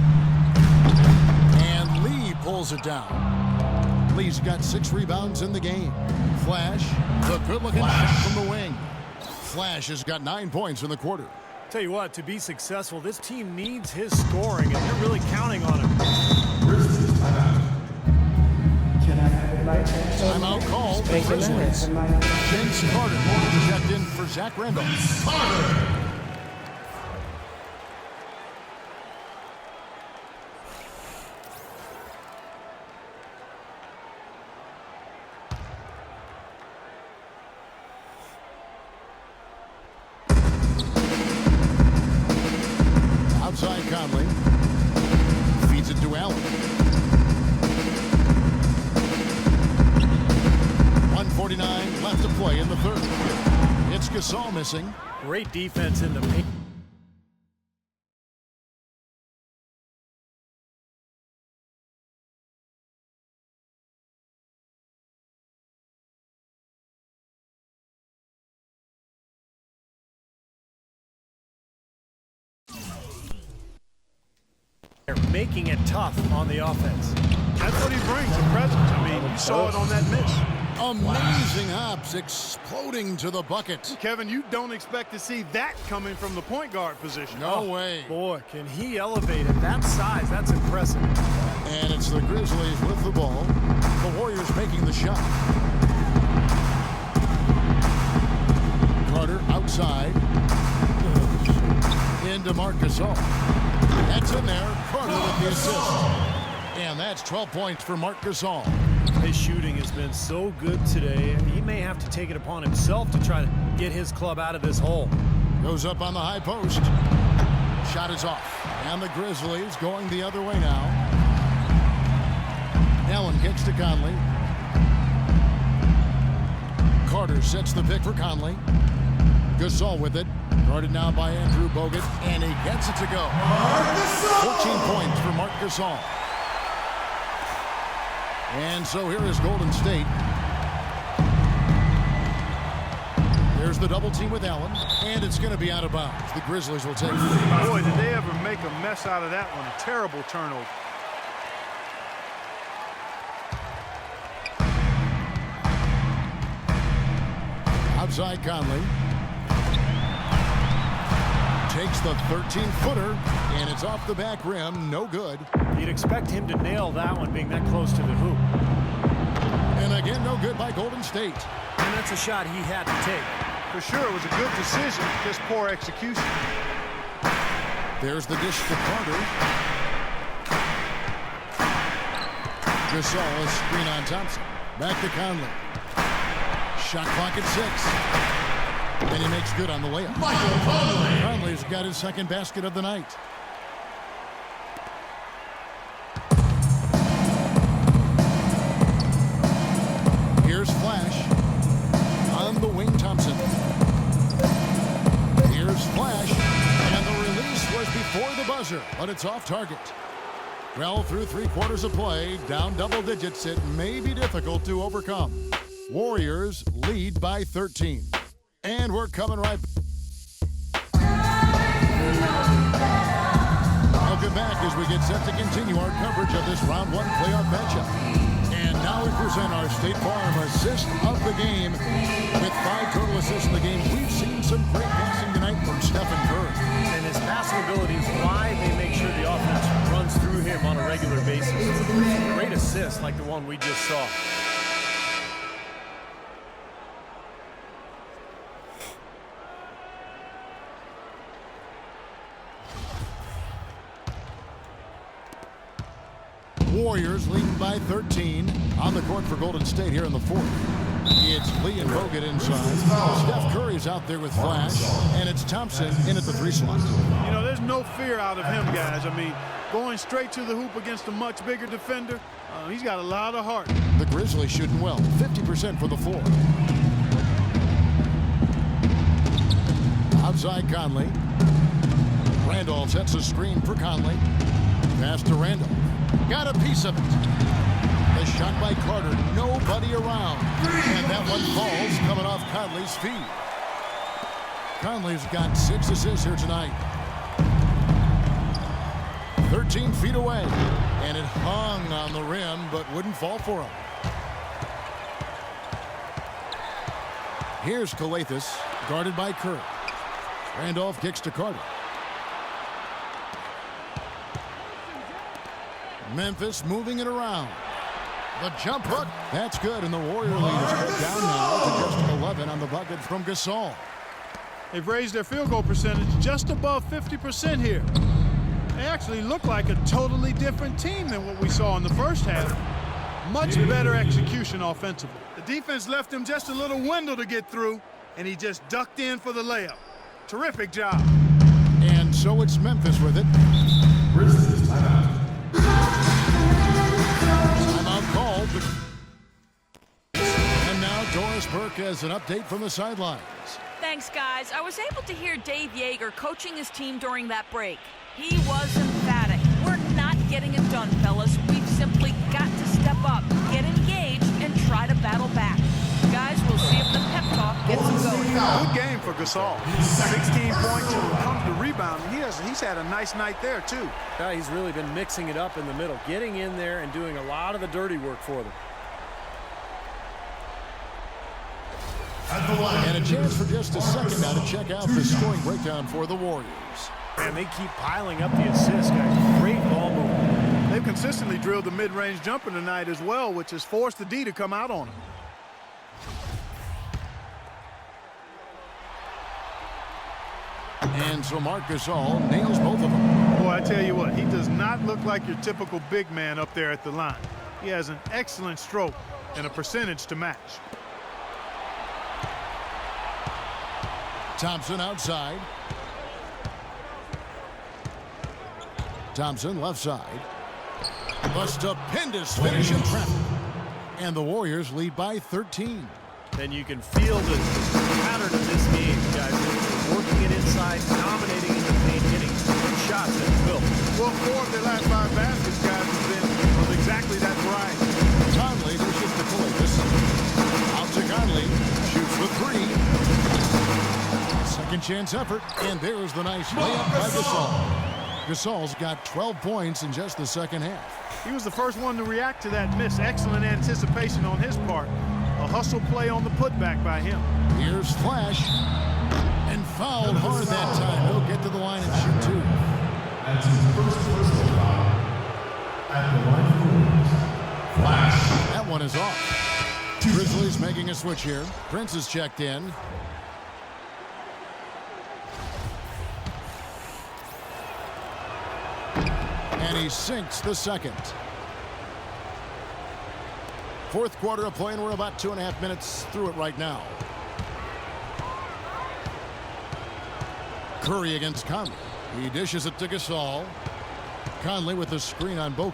And Lee pulls it down. Lee's got 6 rebounds in the game. Flash, the good-looking shot from the wing. Flash has got 9 points in the quarter. Tell you what, to be successful, this team needs his scoring, and they're really counting on him. Timeout called. The Grizzlies. Vince Carter checked in for Zach Randolph. Carter. Outside Conley. Feeds it to Allen. 1:49 left to play in the third. It's Gasol missing. Great defense in the paint. making it tough on the offense. That's what he brings, a presence. I mean, you saw it on that miss. Amazing hops exploding to the bucket. Kevin, you don't expect to see that coming from the point guard position. No way. Boy, can he elevate at that size. That's impressive. And it's the Grizzlies with the ball. The Warriors making the shot. Carter outside. Into Marc Gasol. That's in there. Carter with the assist. And that's 12 points for Marc Gasol. His shooting has been so good today. He may have to take it upon himself to try to get his club out of this hole. Goes up on the high post. Shot is off. And the Grizzlies going the other way now. Allen kicks to Conley. Carter sets the pick for Conley. Gasol with it. Guarded now by Andrew Bogut. And he gets it to go. 14 points for Marc Gasol. And so here is Golden State. There's the double team with Allen, and it's going to be out of bounds. The Grizzlies will take it. Boy, did they ever make a mess out of that one. A terrible turnover. Outside Conley. Takes the 13-footer, and it's off the back rim. No good. You'd expect him to nail that one being that close to the hoop. And again, no good by Golden State. And that's a shot he had to take. For sure, it was a good decision, just poor execution. There's the dish to Carter. Gasol, a screen on Thompson. Back to Conley. Shot clock at 6. And he makes good on the layup. Michael Conley. Conley's got his second basket of the night. Here's Flash. On the wing, Thompson. Here's Flash. And the release was before the buzzer, but it's off target. Well, through 3 quarters of play, down double digits, it may be difficult to overcome. Warriors lead by 13. And we're coming right back. Welcome back as we get set to continue our coverage of this round 1 playoff matchup. And now we present our State Farm assist of the game. With 5 total assists in the game, we've seen some great passing tonight from Stephen Curry. And his passing ability is why they make sure the offense runs through him on a regular basis. Great assists like the one we just saw. Warriors leading by 13 on the court for Golden State here in the 4th. It's Lee and Bogut inside. Steph Curry's out there with Flash, and it's Thompson in at the 3 slot. You know, there's no fear out of him, guys. I mean, going straight to the hoop against a much bigger defender, he's got a lot of heart. The Grizzlies shooting well, 50% for the floor. Outside Conley. Randolph sets a screen for Conley. Pass to Randolph. Got a piece of it. The shot by Carter. Nobody around. And that one falls coming off Conley's feet. Conley's got 6 assists here tonight. 13 feet away. And it hung on the rim, but wouldn't fall for him. Here's Calathes, guarded by Curry. Randolph kicks to Carter. Memphis moving it around. The jump hook. That's good, and the Warrior lead is cut down now to just 11 on the bucket from Gasol. They've raised their field goal percentage just above 50% here. They actually look like a totally different team than what we saw in the first half. Much better execution offensively. The defense left him just a little window to get through, and he just ducked in for the layup. Terrific job. And so it's Memphis with it. Grizzlies timeout. Timeout called. And now Doris Burke has an update from the sidelines. Thanks, guys. I was able to hear Dave Yeager coaching his team during that break. He was emphatic. We're not getting it done, fellas. We've simply got to step up, get engaged, and try to battle back. Guys, we'll see if the pep talk gets them going. Good game for Gasol. 16 points, comes to rebound. rebound. He's had a nice night there, too. Yeah, he's really been mixing it up in the middle, getting in there and doing a lot of the dirty work for them. And a chance for just a second now to check out the scoring breakdown for the Warriors. And they keep piling up the assists, guys. Great ball movement. They've consistently drilled the mid-range jumper tonight as well, which has forced the D to come out on them. And so Marc Gasol nails both of them. Boy, I tell you what, he does not look like your typical big man up there at the line. He has an excellent stroke and a percentage to match. Thompson outside. Thompson left side. A stupendous finish in traffic. And the Warriors lead by 13. And you can feel the pattern of this game, guys. Working it inside, dominating in the paint, hitting shots at will. Well, 4 of their last 5 baskets, guys, have been of exactly that variety. Conley dishes to Colegas. Out to Conley. Shoots the 3. Second chance effort. And there's the nice layup by Gasol. Gasol's got 12 points in just the second half. He was the first one to react to that miss. Excellent anticipation on his part. A hustle play on the putback by him. Here's Flash. And fouled hard that time. He'll get to the line and shoot 2. That's his first personal foul at the line of Warriors. Flash. That one is off. Grizzlies making a switch here. Prince is checked in. And he sinks the second. Fourth quarter of play, and we're about 2.5 minutes through it right now. Curry against Conley. He dishes it to Gasol. Conley with the screen on Bogut.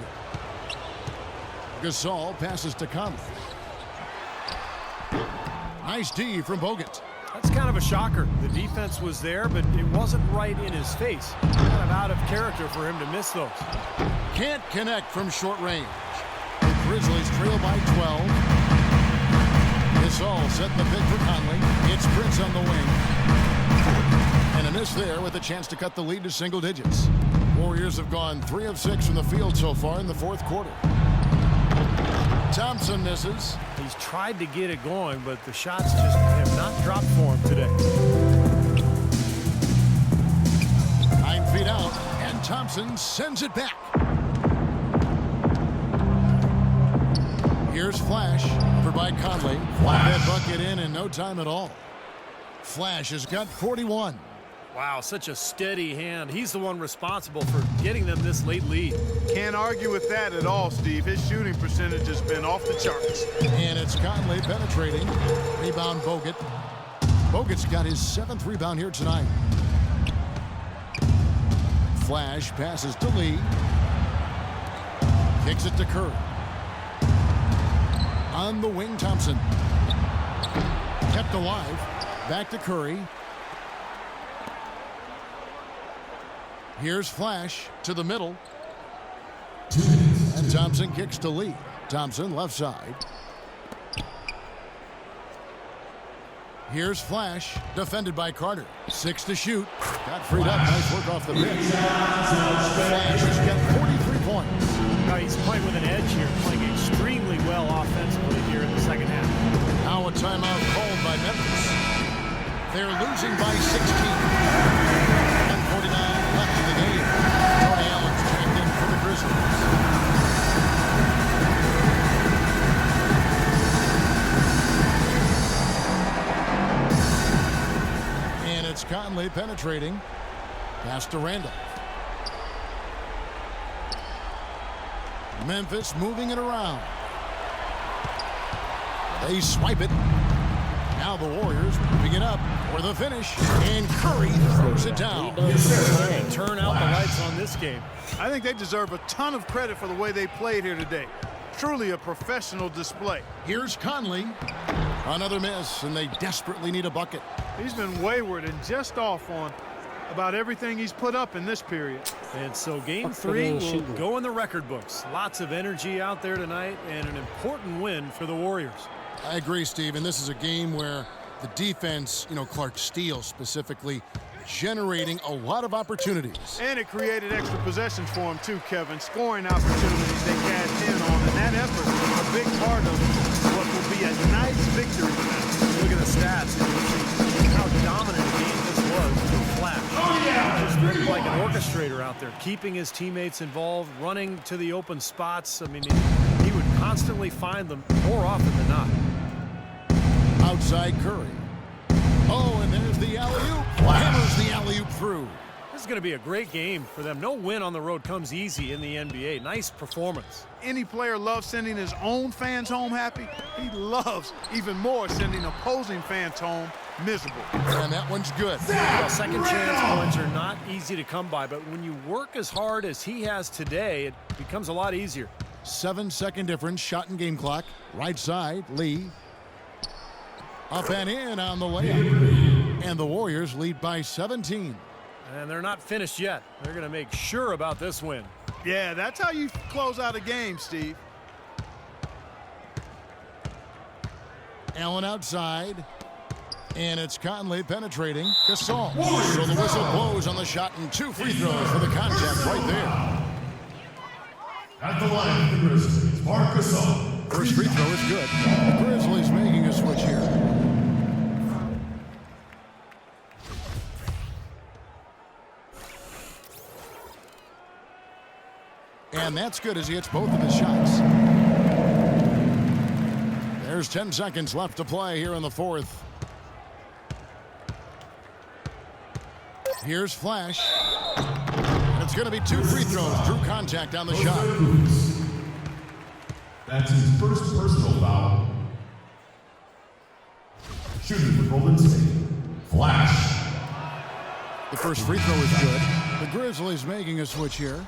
Gasol passes to Conley. Nice D from Bogut. That's kind of a shocker. The defense was there, but it wasn't right in his face. Kind of out of character for him to miss those. Can't connect from short range. The Grizzlies trail by 12. Gasol setting the pick for Conley. It's Prince on the wing. And a miss there with a chance to cut the lead to single digits. Warriors have gone 3 of 6 from the field so far in the fourth quarter. Thompson misses. He's tried to get it going, but the shots just have not dropped for him today. 9 feet out, and Thompson sends it back. Here's Flash, over by Conley. That bucket in no time at all. Flash has got 41. Wow, such a steady hand. He's the one responsible for getting them this late lead. Can't argue with that at all, Steve. His shooting percentage has been off the charts. And it's Conley penetrating. Rebound Bogut. Bogut's got his 7th rebound here tonight. Flash passes to Lee. Kicks it to Curry. On the wing, Thompson. Kept alive. Back to Curry. Here's Flash to the middle. And Thompson kicks to Lee. Thompson left side. Here's Flash, defended by Carter. 6 to shoot. Got freed up. Nice work off the bench. Flash has got 43 points. Now he's playing with an edge here, playing extremely well offensively here in the second half. Now a timeout called by Memphis. They're losing by 16. 1:49 left in the game. Tony Allen's checked in for the Grizzlies. And it's Conley penetrating. Pass to Randolph. Memphis moving it around. They swipe it. Now the Warriors moving it up for the finish. And Curry throws it down. Turn out the lights on this game. I think they deserve a ton of credit for the way they played here today. Truly a professional display. Here's Conley. Another miss, and they desperately need a bucket. He's been wayward and just off on about everything he's put up in this period. And so game 3 will go in the record books. Lots of energy out there tonight and an important win for the Warriors. I agree, Steve, and this is a game where the defense, Clark Steele specifically, generating a lot of opportunities. And it created extra possessions for him too, Kevin. Scoring opportunities they cashed in on, and that effort is a big part of what will be a nice victory tonight. Look at the stats, and you see how dominant a game this was with the Flash. Just looked like an orchestrator out there, keeping his teammates involved, running to the open spots. I mean, he would constantly find them more often than not. Outside Curry. Oh, and there's the alley-oop. Hammers the alley-oop through. This is going to be a great game for them. No win on the road comes easy in the NBA. Nice performance. Any player loves sending his own fans home happy. He loves even more sending opposing fans home miserable. And that one's good. Well, second chance points are not easy to come by, but when you work as hard as he has today, it becomes a lot easier. 7-second difference, shot and game clock. Right side, Lee. Up and in on the layup. And the Warriors lead by 17. And they're not finished yet. They're going to make sure about this win. Yeah, that's how you close out a game, Steve. Allen outside. And it's Conley penetrating. Gasol. So the whistle blows on the shot, and 2 free throws for the contact right there. At the line, the Grizzlies, Marc Gasol. First free throw is good. The Grizzlies making a switch here. And that's good as he hits both of his shots. There's 10 seconds left to play here in the fourth. Here's Flash. And it's going to be 2 free throws. Drew contact on the shot. That's his first personal foul. Shooting for Golden State, Flash. The first free throw is good. The Grizzlies making a switch here.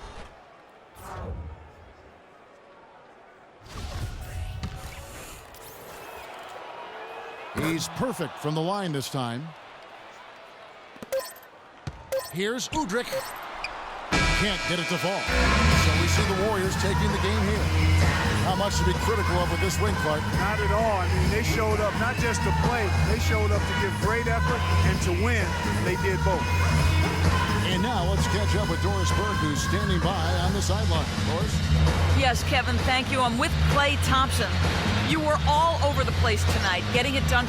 He's perfect from the line this time. Here's Udrih. Can't get it to fall. So we see the Warriors taking the game here. How much to be critical of with this win, Clark? Not at all. I mean, they showed up not just to play. They showed up to give great effort, and to win, they did both. And now let's catch up with Doris Burke, who's standing by on the sideline. Doris? Yes, Kevin, thank you. I'm with Klay Thompson. You were all over the place tonight, getting it done.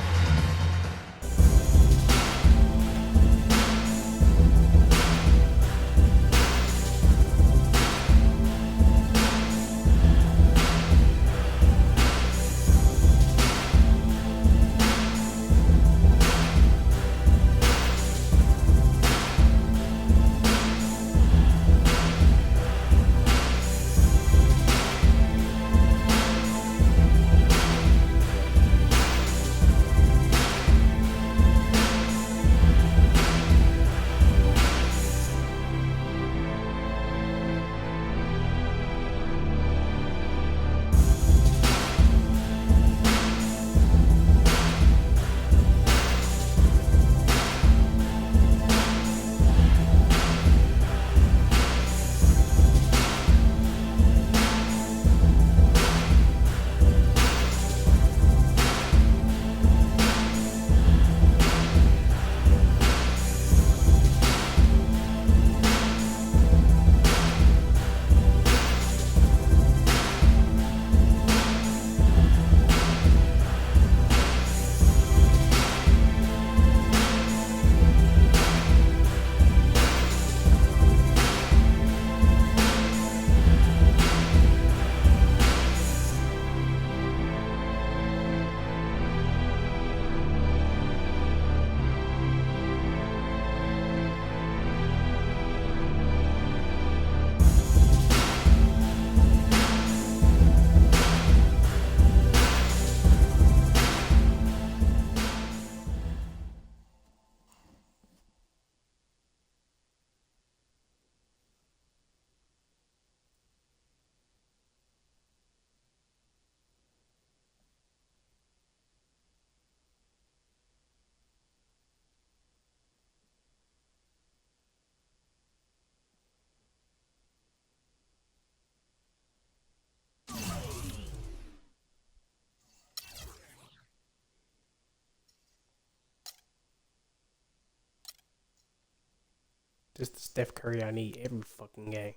This is the Steph Curry I need every fucking game.